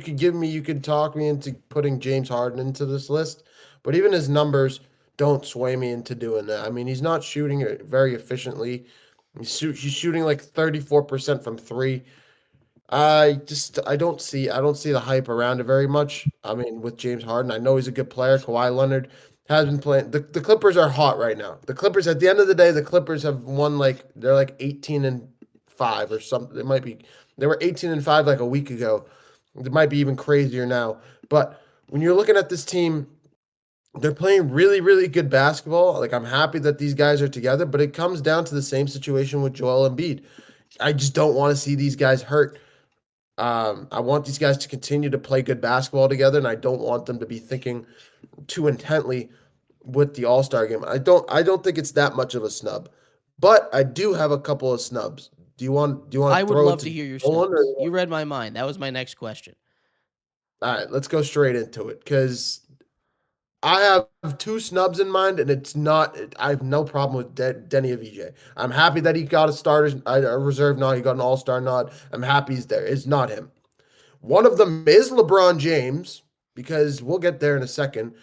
could talk me into putting James Harden into this list, but even his numbers don't sway me into doing that. I mean, he's not shooting it very efficiently. He's shooting like 34% from three. I don't see the hype around it very much. I mean, with James Harden, I know he's a good player. Kawhi Leonard has been playing. The Clippers are hot right now. The Clippers, at the end of the day, the Clippers have won they're like 18-5 or something. It might be they were 18-5 like a week ago. It might be even crazier now. But when you're looking at this team, they're playing really, really good basketball. Like, I'm happy that these guys are together, but it comes down to the same situation with Joel Embiid. I just don't want to see these guys hurt. I want these guys to continue to play good basketball together, and I don't want them to be thinking too intently with the All-Star game. I don't think it's that much of a snub, but I do have a couple of snubs. Do you want? I would throw love it to hear your Nolan, snubs. You read my mind. That was my next question. All right, let's go straight into it because I have two snubs in mind, and it's not. I have no problem with Denny Avdija. I'm happy that he got a reserve nod. He got an All-Star nod. I'm happy he's there. It's not him. One of them is LeBron James, because we'll get there in a second.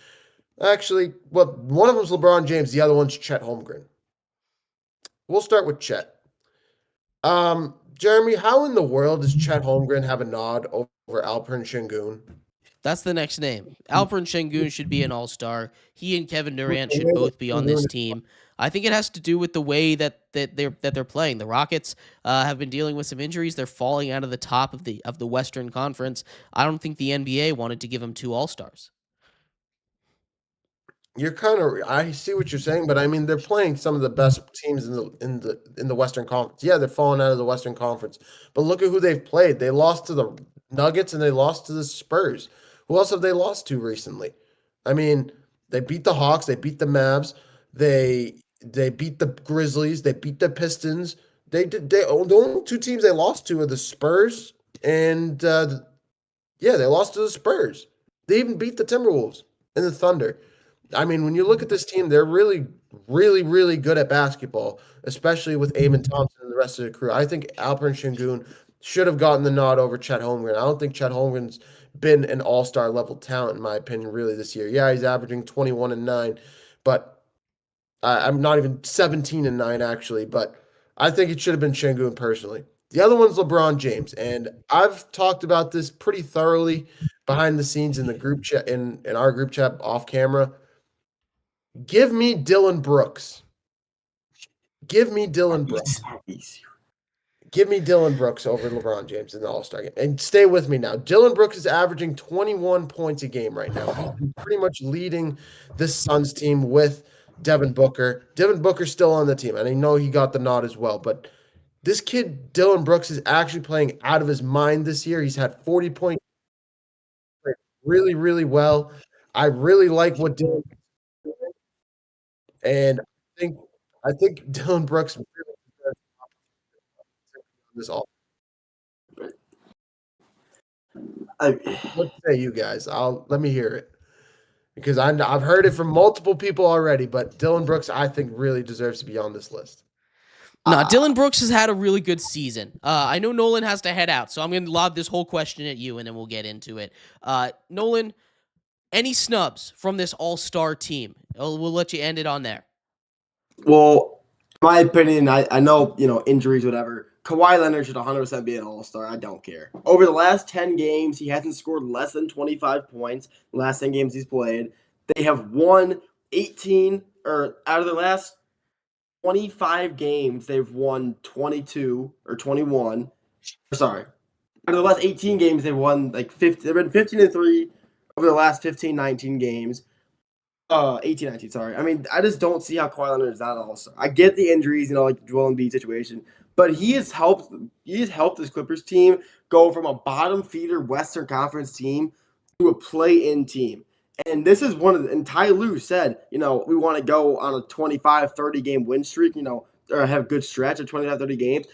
Actually, well, one of them's LeBron James. The other one's Chet Holmgren. We'll start with Chet. Jeremy, how in the world does Chet Holmgren have a nod over Alperen Sengun? That's the next name. Alperen Sengun should be an All-Star. He and Kevin Durant should both be on this team. I think it has to do with the way that they're playing. The Rockets have been dealing with some injuries. They're falling out of the top of the Western Conference. I don't think the NBA wanted to give them two All-Stars. I see what you're saying, but I mean they're playing some of the best teams in the Western Conference. Yeah, they're falling out of the Western Conference, but look at who they've played. They lost to the Nuggets and they lost to the Spurs. Who else have they lost to recently? I mean, they beat the Hawks, they beat the Mavs, they beat the Grizzlies, they beat the Pistons. The only two teams they lost to are the Spurs and they lost to the Spurs. They even beat the Timberwolves and the Thunder. I mean, when you look at this team, they're really, really, really good at basketball, especially with Amen Thompson and the rest of the crew. I think Alperen Sengun should have gotten the nod over Chet Holmgren. I don't think Chet Holmgren's been an all-star level talent, in my opinion, really this year. Yeah, he's averaging 21-9, but I'm not even 17-9, actually, but I think it should have been Sengun personally. The other one's LeBron James, and I've talked about this pretty thoroughly behind the scenes in the group chat, in our group chat off camera. Give me Dillon Brooks. Give me Dillon Brooks. Give me Dillon Brooks over LeBron James in the All-Star game. And stay with me now. Dillon Brooks is averaging 21 points a game right now. He's pretty much leading this Suns team with Devin Booker. Devin Booker's still on the team, and I know he got the nod as well. But this kid, Dillon Brooks, is actually playing out of his mind this year. He's had 40 points really, really well. I really like what Dillon And I think Dillon Brooks really deserves this all. What say you guys? Let me hear it because I've heard it from multiple people already. But Dillon Brooks, I think, really deserves to be on this list. No, Dillon Brooks has had a really good season. I know Nolan has to head out, so I'm going to lob this whole question at you, and then we'll get into it. Nolan, Any snubs from this all-star team? We'll let you end it on there. Well, in my opinion, I know, injuries, whatever. Kawhi Leonard should 100% be an all-star. I don't care. Over the last 10 games, he hasn't scored less than 25 points. The last 10 games he's played. They have won 18, or out of the last 25 games, they've won 22 or 21. Sorry. Out of the last 18 games, they've won like 50. They've been 15-3 over the last 15, 19 games. 18, 19, sorry. I mean, I just don't see how Kawhi Leonard is not an all-star. I get the injuries, like the Joel Embiid situation, but he has helped this Clippers team go from a bottom feeder Western Conference team to a play-in team. And this is one of the, and Ty Lue said, we want to go on a 25, 30 game win streak, or have a good stretch of 25, 30 games.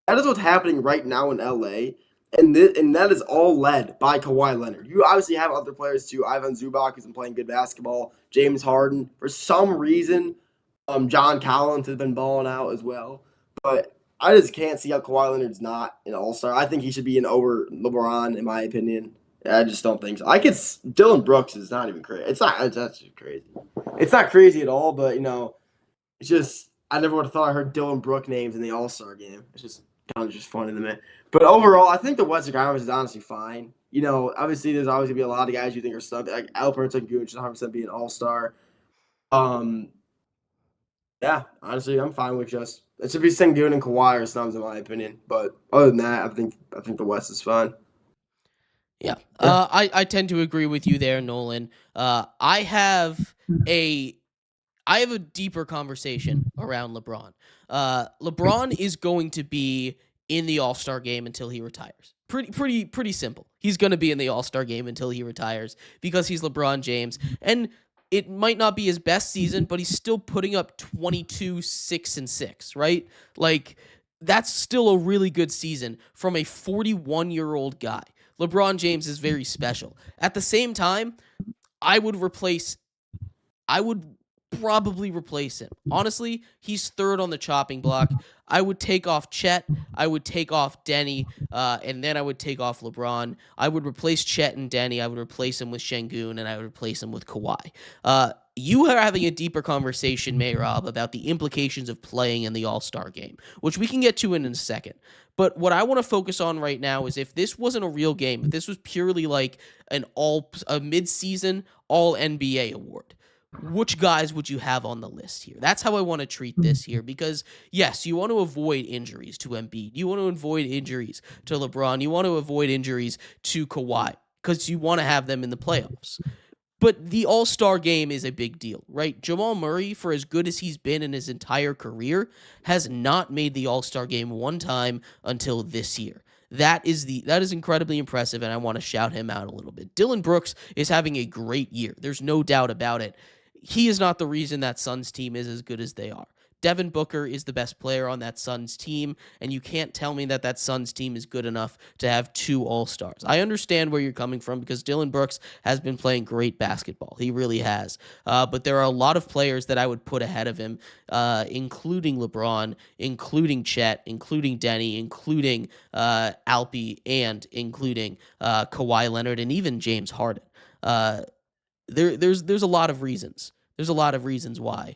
That is what's happening right now in LA. And that is all led by Kawhi Leonard. You obviously have other players too. Ivan Zubac has been playing good basketball. James Harden. For some reason, John Collins has been balling out as well. But I just can't see how Kawhi Leonard's not an all-star. I think he should be over LeBron, in my opinion. I just don't think so. Dylan Brooks is not even crazy. That's just crazy. It's not crazy at all, but, it's just, I never would have thought I heard Dylan Brooks names in the all-star game. It's just kind of just funny to me. But overall, I think the Western Conference is honestly fine. Obviously, there's always going to be a lot of guys you think are stuck. Like Alperen Sengun should 100% be an all-star. Yeah, honestly, I'm fine with just it should be Sengun and Kawhi or snubs in my opinion. But other than that, I think the West is fine. Yeah. I tend to agree with you there, Nolan. I have a deeper conversation around LeBron. LeBron is going to be in the All-Star game until he retires. Pretty simple. He's going to be in the All-Star game until he retires because he's LeBron James. And it might not be his best season, but he's still putting up 22, 6, and 6, right? Like, that's still a really good season from a 41-year-old guy. LeBron James is very special. At the same time, I would probably replace him. Honestly, he's third on the chopping block. I would take off Chet. I would take off Denny. And then I would take off LeBron. I would replace Chet and Denny. I would replace him with Sengun, and I would replace him with Kawhi. You are having a deeper conversation, Mayrob, about the implications of playing in the All-Star game, which we can get to in a second. But what I want to focus on right now is if this wasn't a real game, if this was purely like a mid-season All-NBA award, which guys would you have on the list here? That's how I want to treat this here because, yes, you want to avoid injuries to Embiid. You want to avoid injuries to LeBron. You want to avoid injuries to Kawhi because you want to have them in the playoffs. But the All-Star game is a big deal, right? Jamal Murray, for as good as he's been in his entire career, has not made the All-Star game one time until this year. That is incredibly impressive, and I want to shout him out a little bit. Dylan Brooks is having a great year. There's no doubt about it. He is not the reason that Suns team is as good as they are. Devin Booker is the best player on that Suns team, and you can't tell me that Suns team is good enough to have two All-Stars. I understand where you're coming from because Dylan Brooks has been playing great basketball. He really has. But there are a lot of players that I would put ahead of him, including LeBron, including Chet, including Denny, including Alpi, and including Kawhi Leonard, and even James Harden. There's a lot of reasons. There's a lot of reasons why.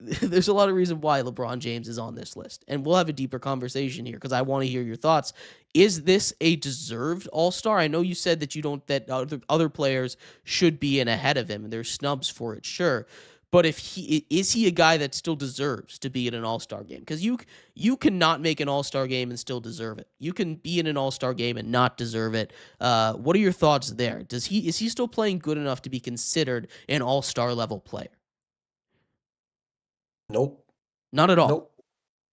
There's a lot of reason why LeBron James is on this list. And we'll have a deeper conversation here because I want to hear your thoughts. Is this a deserved All-Star? I know you said that other players should be in ahead of him and there's snubs for it, sure. But is he a guy that still deserves to be in an All-Star game? Because you cannot make an All-Star game and still deserve it. You can be in an All-Star game and not deserve it. What are your thoughts there? Is he still playing good enough to be considered an All-Star level player? Nope. Not at all. Nope.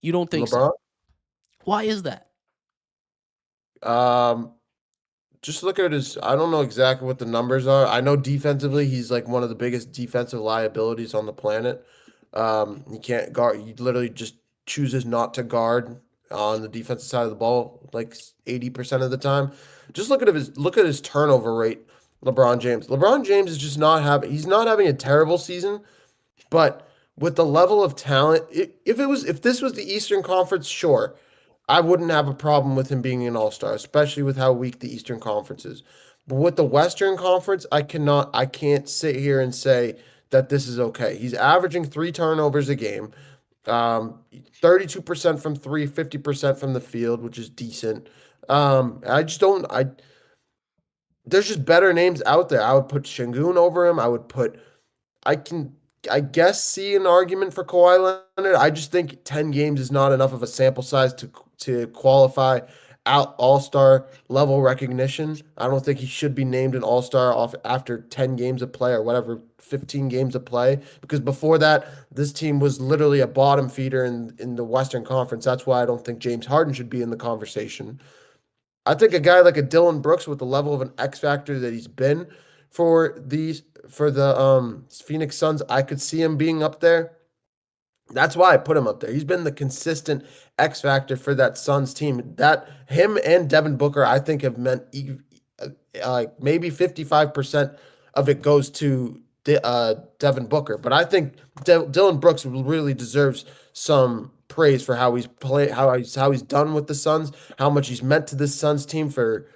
You don't think LeBron? so? Why is that? Just look at his. I don't know exactly what the numbers are. I know defensively, he's like one of the biggest defensive liabilities on the planet. He can't guard. He literally just chooses not to guard on the defensive side of the ball like 80% of the time. Just look at his turnover rate. LeBron James. LeBron James is just not having. He's not having a terrible season, but with the level of talent, if this was the Eastern Conference, sure. I wouldn't have a problem with him being an all-star, especially with how weak the Eastern Conference is. But with the Western Conference, I can't sit here and say that this is okay. He's averaging 3 turnovers a game, 32% from three, 50% from the field, which is decent. I just don't. There's just better names out there. I would put Şengün over him. I can, I guess, see an argument for Kawhi Leonard. I just think 10 games is not enough of a sample size to qualify out All-Star level recognition. I don't think he should be named an All-Star off after 10 games of play or whatever, 15 games of play. Because before that, this team was literally a bottom feeder in the Western Conference. That's why I don't think James Harden should be in the conversation. I think a guy like a Dylan Brooks with the level of an X factor that he's been for the Phoenix Suns, I could see him being up there. That's why I put him up there. He's been the consistent X factor for that Suns team. That him and Devin Booker, I think, have meant like maybe 55% of it goes to Devin Booker. But I think Dylan Brooks really deserves some praise for how he's played, how he's done with the Suns, how much he's meant to this Suns team for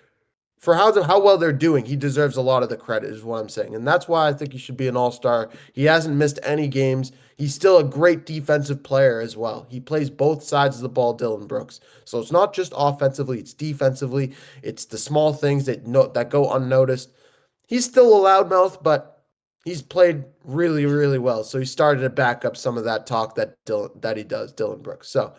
how well they're doing. He deserves a lot of the credit, is what I'm saying. And that's why I think he should be an all-star. He hasn't missed any games. He's still a great defensive player as well. He plays both sides of the ball, Dylan Brooks. So it's not just offensively, it's defensively. It's the small things that go unnoticed. He's still a loudmouth, but he's played really, really well. So he started to back up some of that talk that he does, Dylan Brooks. So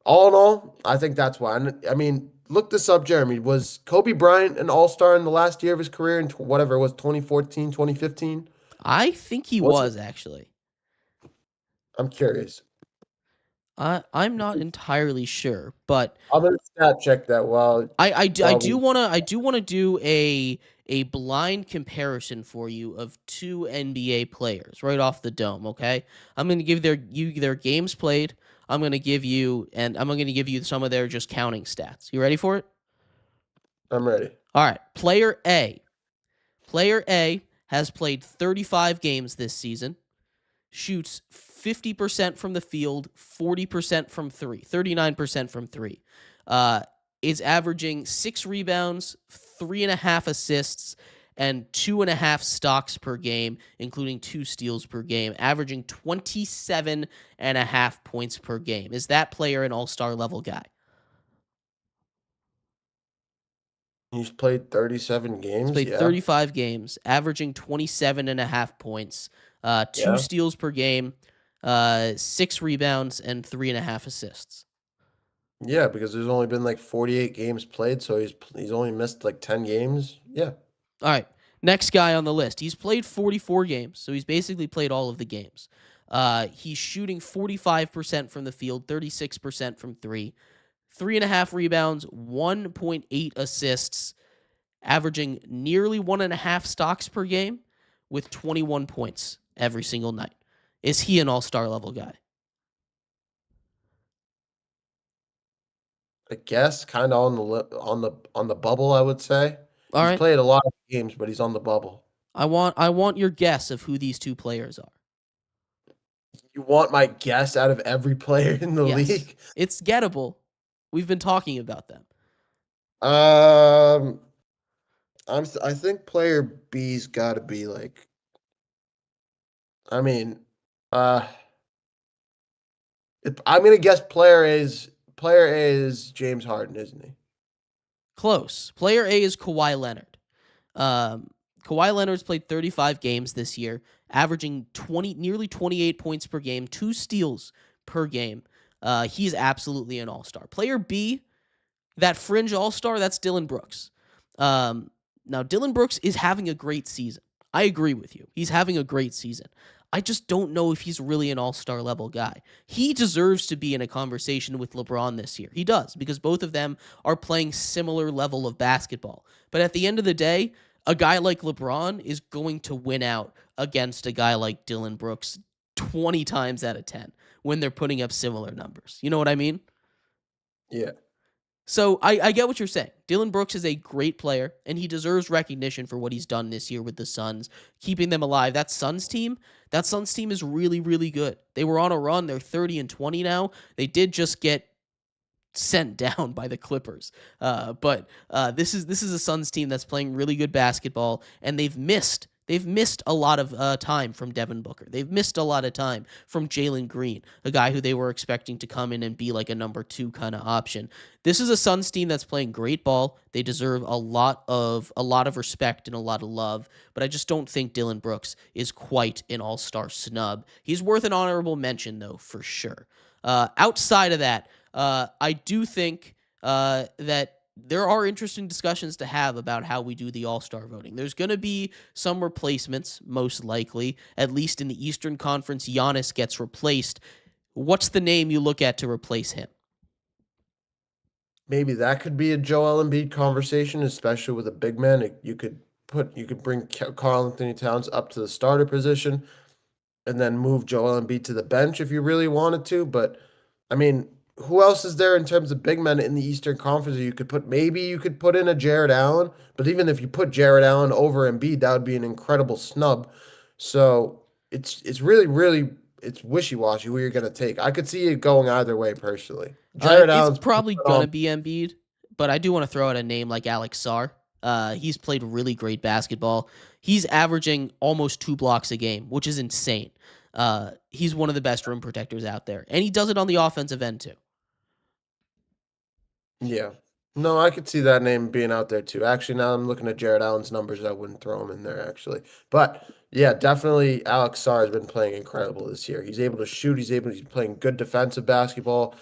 all in all, I think that's why. I mean, look this up, Jeremy. Was Kobe Bryant an all-star in the last year of his career in whatever it was, 2014, 2015? I think he was actually. I'm curious. I'm not entirely sure, but I'm gonna stat check that while I do wanna do a blind comparison for you of two NBA players right off the dome. Okay, I'm gonna give their games played. I'm gonna give you some of their just counting stats. You ready for it? I'm ready. All right, player A. Player A has played 35 games this season. Shoots 50% from the field, 40% from three, 39% from three. Is averaging 6 rebounds, 3.5 assists, and 2.5 stocks per game, including 2 steals per game, averaging 27.5 points per game. Is that player an all-star level guy? He's played 37 games. He's played 35 games, averaging 27.5 points, 2 steals per game, 6 rebounds, and 3.5 assists. Yeah, because there's only been like 48 games played, so he's only missed like 10 games. Yeah. All right. Next guy on the list. He's played 44 games, so he's basically played all of the games. He's shooting 45% from the field, 36% from three, 3.5 rebounds, 1.8 assists, averaging nearly 1.5 stocks per game with 21 points every single night. Is he an all-star level guy? I guess kind of on the bubble, I would say. He's played a lot of games, but he's on the bubble. I want your guess of who these two players are. You want my guess out of every player in the league? It's gettable. We've been talking about them. I think player B's got to be like. I mean, I'm gonna guess player A is James Harden, isn't he? Close. Player A is Kawhi Leonard. Kawhi Leonard's played 35 games this year, averaging nearly 28 points per game, 2 steals per game. He's absolutely an all-star. Player B, that fringe all-star, that's Dylan Brooks. Now, Dylan Brooks is having a great season. I agree with you. He's having a great season. I just don't know if he's really an all-star level guy. He deserves to be in a conversation with LeBron this year. He does, because both of them are playing similar level of basketball. But at the end of the day, a guy like LeBron is going to win out against a guy like Dylan Brooks 20 times out of 10 when they're putting up similar numbers. You know what I mean? Yeah. So I get what you're saying. Dylan Brooks is a great player, and he deserves recognition for what he's done this year with the Suns, keeping them alive. That Suns team is really, really good. They were on a run. They're 30-20 now. They did just get sent down by the Clippers. But this is a Suns team that's playing really good basketball, and they've missed a lot of time from Devin Booker. They've missed a lot of time from Jalen Green, a guy who they were expecting to come in and be like a number 2 kind of option. This is a Suns team that's playing great ball. They deserve a lot of respect and a lot of love, but I just don't think Dillon Brooks is quite an all-star snub. He's worth an honorable mention, though, for sure. Outside of that, I do think that there are interesting discussions to have about how we do the All-Star voting. There's going to be some replacements, most likely. At least in the Eastern Conference, Giannis gets replaced. What's the name you look at to replace him? Maybe that could be a Joel Embiid conversation, especially with a big man. You could bring Karl Anthony Towns up to the starter position and then move Joel Embiid to the bench if you really wanted to. But, I mean, who else is there in terms of big men in the Eastern Conference? You could put in a Jared Allen, but even if you put Jared Allen over Embiid, that would be an incredible snub. So it's really it's wishy-washy who you're going to take. I could see it going either way personally. Jared Allen's probably going to be Embiid, but I do want to throw out a name like Alex Sarr. He's played really great basketball. He's averaging almost 2 blocks a game, which is insane. He's one of the best rim protectors out there, and he does it on the offensive end too. Yeah. No, I could see that name being out there too. Actually, now I'm looking at Jared Allen's numbers. I wouldn't throw him in there actually. But yeah, definitely Alex Sarr has been playing incredible this year. He's able to shoot. He's playing good defensive basketball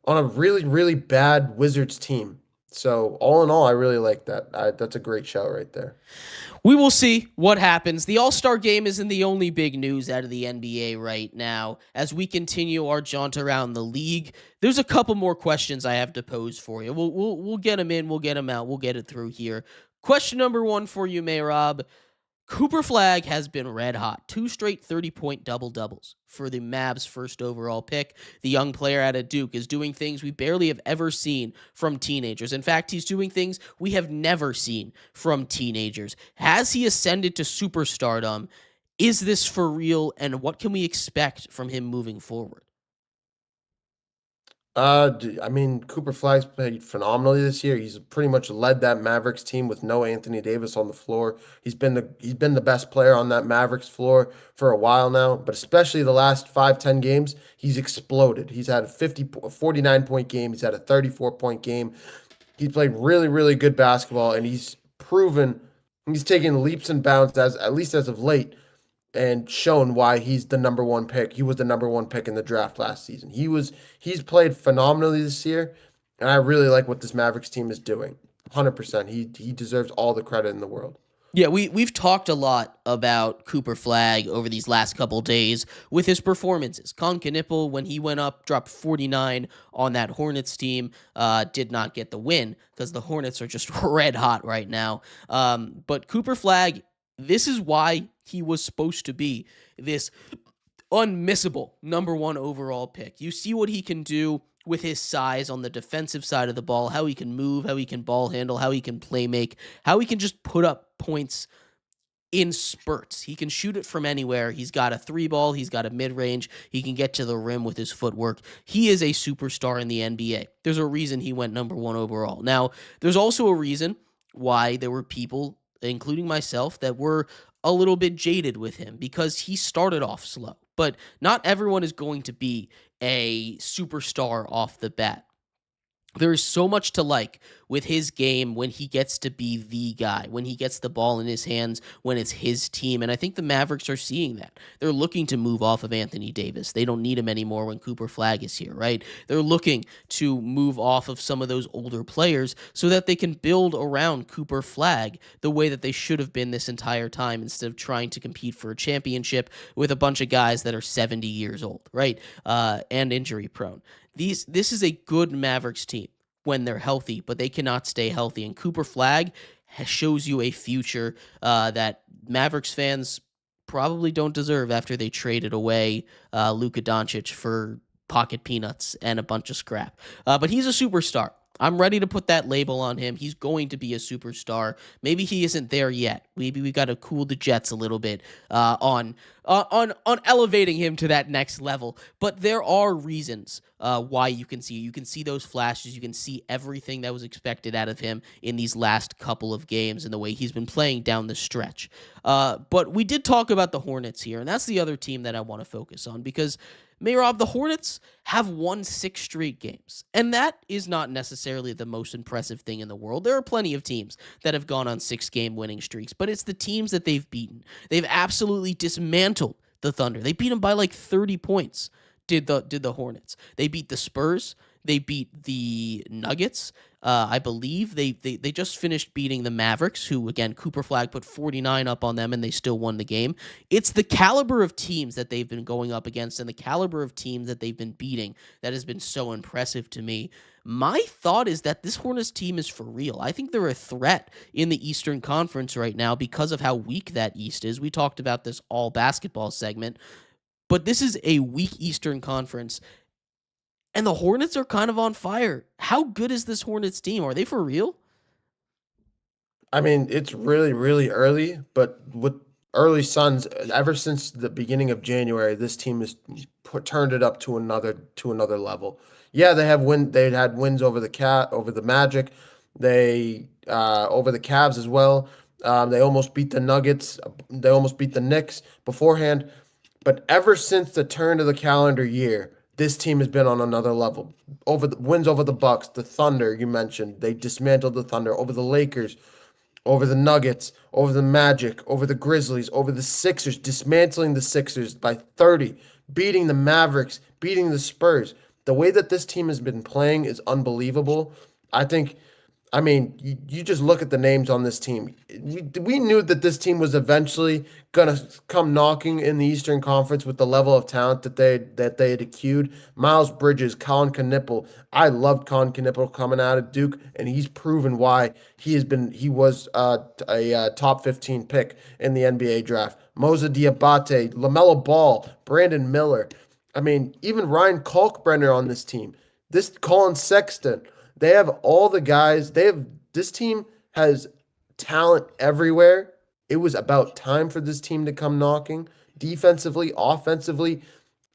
on a really, really bad Wizards team. So all in all, I really like that. That's a great show right there. We will see what happens. The All-Star Game isn't the only big news out of the NBA right now. As we continue our jaunt around the league, there's a couple more questions I have to pose for you. We'll get them in, we'll get them out, we'll get it through here. Question number 1 for you, Mayrob. Cooper Flagg has been red hot. 2 straight 30-point double-doubles for the Mavs' first overall pick. The young player out of Duke is doing things we barely have ever seen from teenagers. In fact, he's doing things we have never seen from teenagers. Has he ascended to superstardom? Is this for real? And what can we expect from him moving forward? I mean, Cooper Flagg's played phenomenally this year. He's pretty much led that Mavericks team with no Anthony Davis on the floor. He's been the best player on that Mavericks floor for a while now, but especially the last 5-10 games, he's exploded. He's had a 49-point game. He's had a 34-point game. He's played really, really good basketball, and he's proven he's taken leaps and bounds at least as of late, and shown why he's the number 1 pick. He was the number 1 pick in the draft last season. He's played phenomenally this year, and I really like what this Mavericks team is doing. 100%. He deserves all the credit in the world. Yeah, we've talked a lot about Cooper Flagg over these last couple days with his performances. Con Knippel, when he went up, dropped 49 on that Hornets team, did not get the win because the Hornets are just red hot right now. But Cooper Flagg, this is why he was supposed to be this unmissable number 1 overall pick. You see what he can do with his size on the defensive side of the ball, how he can move, how he can ball handle, how he can play make, how he can just put up points in spurts. He can shoot it from anywhere. He's got a 3-ball. He's got a mid-range. He can get to the rim with his footwork. He is a superstar in the NBA. There's a reason he went number 1 overall. Now, there's also a reason why there were people, including myself, that were a little bit jaded with him because he started off slow. But not everyone is going to be a superstar off the bat. There is so much to like with his game when he gets to be the guy, when he gets the ball in his hands, when it's his team. And I think the Mavericks are seeing that. They're looking to move off of Anthony Davis. They don't need him anymore when Cooper Flagg is here, right? They're looking to move off of some of those older players so that they can build around Cooper Flagg the way that they should have been this entire time instead of trying to compete for a championship with a bunch of guys that are 70 years old, right? And injury prone. This is a good Mavericks team when they're healthy, but they cannot stay healthy. And Cooper Flagg shows you a future that Mavericks fans probably don't deserve after they traded away Luka Doncic for pocket peanuts and a bunch of scrap. But he's a superstar. I'm ready to put that label on him. He's going to be a superstar. Maybe he isn't there yet, Maybe we got to cool the jets a little bit on elevating him to that next level. But there are reasons why you can see those flashes. You can see everything that was expected out of him in these last couple of games and the way he's been playing down the stretch. But we did talk about the Hornets here, and that's the other team that I want to focus on because Mayrob, the Hornets have won 6 straight games, and that is not necessarily the most impressive thing in the world. There are plenty of teams that have gone on 6-game winning streaks, but it's the teams that they've beaten. They've absolutely dismantled the Thunder. They beat them by like 30 points, did the Hornets. They beat the Spurs. They beat the Nuggets. I believe they just finished beating the Mavericks, who, again, Cooper Flag put 49 up on them, and they still won the game. It's the caliber of teams that they've been going up against and the caliber of teams that they've been beating that has been so impressive to me. My thought is that this Hornets team is for real. I think they're a threat in the Eastern Conference right now because of how weak that East is. We talked about this all basketball segment, but this is a weak Eastern Conference. And the Hornets are kind of on fire. How good is this Hornets team? Are they for real? I mean, it's really, really early, but with early Suns, ever since the beginning of January, this team has turned it up to another level. Yeah, they had wins over the Magic, they over the Cavs as well. They almost beat the Nuggets. They almost beat the Knicks beforehand. But ever since the turn of the calendar year, this team has been on another level. Wins over the Bucks, the Thunder, you mentioned. They dismantled the Thunder. Over the Lakers, over the Nuggets, over the Magic, over the Grizzlies, over the Sixers, dismantling the Sixers by 30, beating the Mavericks, beating the Spurs. The way that this team has been playing is unbelievable. I mean, you just look at the names on this team. We knew that this team was eventually going to come knocking in the Eastern Conference with the level of talent that they had accrued. Miles Bridges, Colin Knippel. I loved Colin Knippel coming out of Duke, and he's proven why he was a top 15 pick in the NBA draft. Moza Diabate, LaMelo Ball, Brandon Miller. I mean, even Ryan Kalkbrenner on this team. This Colin Sexton. They have all the guys. This team has talent everywhere. It was about time for this team to come knocking. Defensively, offensively,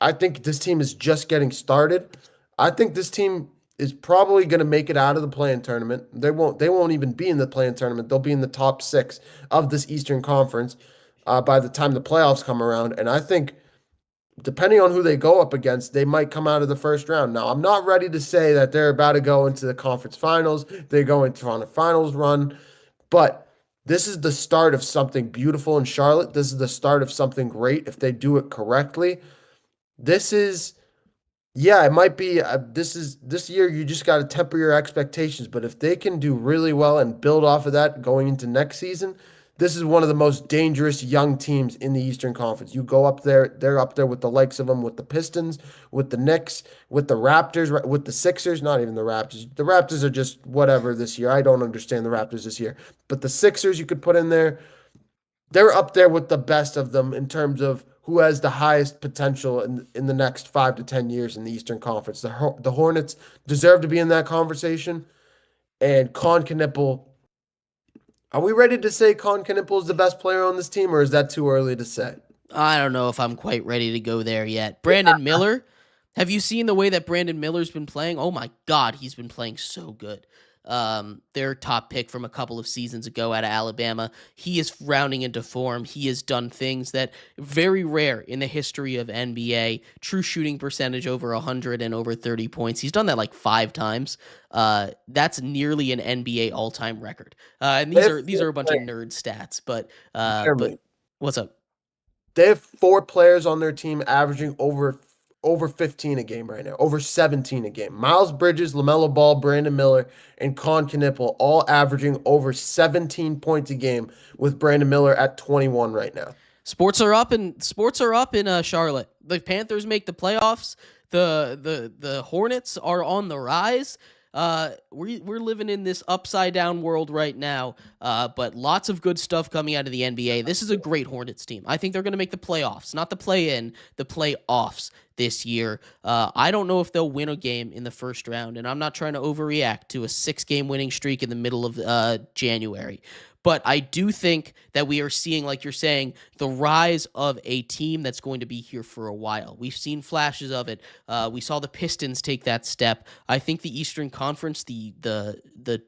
I think this team is just getting started. I think this team is probably going to make it out of the play-in tournament. They won't even be in the play-in tournament. They'll be in the top 6 of this Eastern Conference by the time the playoffs come around. And I think, depending on who they go up against, they might come out of the first round. Now, I'm not ready to say that they're about to go into the conference finals. They're going to on a finals run. But this is the start of something beautiful in Charlotte. This is the start of something great if they do it correctly. It might be, this year you just got to temper your expectations. But if they can do really well and build off of that going into next season, this is one of the most dangerous young teams in the Eastern Conference. You go up there, they're up there with the likes of them, with the Pistons, with the Knicks, with the Raptors, with the Sixers, not even the Raptors. The Raptors are just whatever this year. I don't understand the Raptors this year. But the Sixers you could put in there, they're up there with the best of them in terms of who has the highest potential in the next 5 to 10 years in the Eastern Conference. The Hornets deserve to be in that conversation. And Colin Knippel, are we ready to say Colin Knippel is the best player on this team, or is that too early to say? I don't know if I'm quite ready to go there yet. Brandon Miller, have you seen the way that Brandon Miller's been playing? Oh my God, he's been playing so good. Their top pick from a couple of seasons ago out of Alabama. He is rounding into form. He has done things that very rare in the history of NBA. True shooting percentage over 100 and over 30 points. He's done that like 5 times. That's nearly an NBA all-time record. And these are a bunch of nerd stats, but what's up? They have 4 players on their team averaging over 15 a game right now, over 17 a game. Miles Bridges, LaMelo Ball, Brandon Miller, and Colin Knippel all averaging over 17 points a game, with Brandon Miller at 21 right now. Sports are up in Charlotte. The Panthers make the playoffs. The Hornets are on the rise. We're living in this upside down world right now, but lots of good stuff coming out of the NBA. This is a great Hornets team. I think they're going to make the playoffs, not the play-in, the playoffs this year. I don't know if they'll win a game in the first round, and I'm not trying to overreact to a 6-game winning streak in the middle of January. But I do think that we are seeing, like you're saying, the rise of a team that's going to be here for a while. We've seen flashes of it. We saw the Pistons take that step. I think the Eastern Conference, the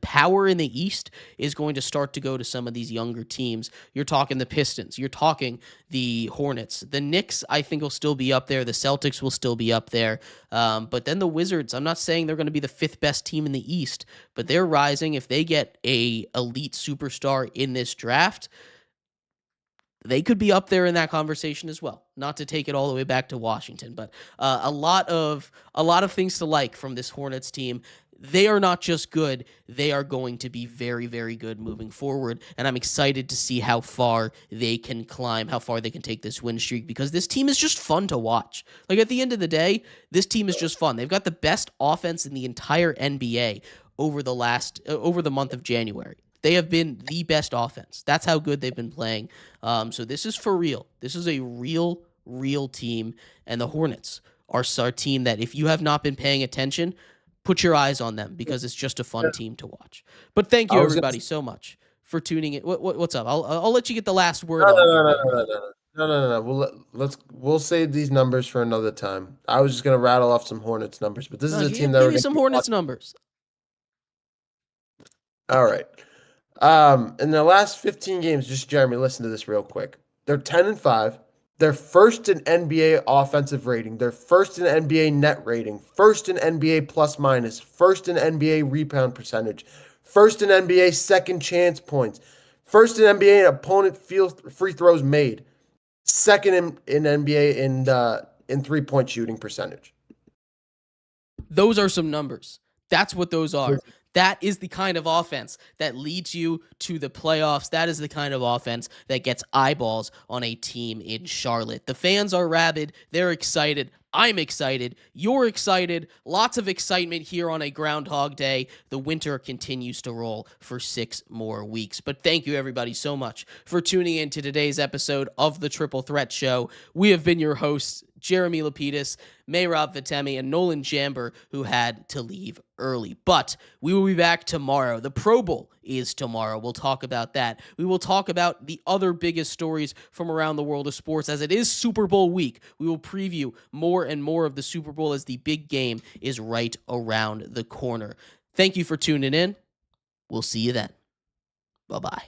power in the East is going to start to go to some of these younger teams. You're talking the Pistons. You're talking the Hornets. The Knicks, I think, will still be up there. The Celtics will still be up there. But then the Wizards, I'm not saying they're going to be the 5th best team in the East, but they're rising. If they get a elite superstar in this draft, they could be up there in that conversation as well. Not to take it all the way back to Washington, but a lot of things to like from this Hornets team. They are not just good, they are going to be very, very good moving forward, and I'm excited to see how far they can climb, how far they can take this win streak, because this team is just fun to watch. Like, at the end of the day, this team is just fun. They've got the best offense in the entire NBA over the month of January. They have been the best offense. That's how good they've been playing. So this is for real. This is a real team, and the Hornets are our team that, if you have not been paying attention, put your eyes on them, because it's just a fun team to watch. But thank you, everybody, so much for tuning in. What's up? I'll let you get the last word. No. We'll save these numbers for another time. I was just gonna rattle off some Hornets numbers, but this is a team that give me some Hornets numbers. All right. In the last 15 games, just Jeremy, listen to this real quick. They're 10-5. They're first in NBA offensive rating. They're first in NBA net rating. First in NBA plus minus. First in NBA rebound percentage. First in NBA second chance points. First in NBA opponent free throws made. Second in NBA in 3-point shooting percentage. Those are some numbers. That's what those are. That is the kind of offense that leads you to the playoffs. That is the kind of offense that gets eyeballs on a team in Charlotte. The fans are rabid. They're excited. I'm excited. You're excited. Lots of excitement here on a Groundhog Day. The winter continues to roll for 6 more weeks. But thank you, everybody, so much for tuning in to today's episode of the Triple Threat Show. We have been your hosts, Jeremy Lapidus, Mayrob Vitemi, and Nolan Jamber, who had to leave early. But we will be back tomorrow. The Pro Bowl is tomorrow. We'll talk about that. We will talk about the other biggest stories from around the world of sports. As it is Super Bowl week, we will preview more and more of the Super Bowl as the big game is right around the corner. Thank you for tuning in. We'll see you then. Bye-bye.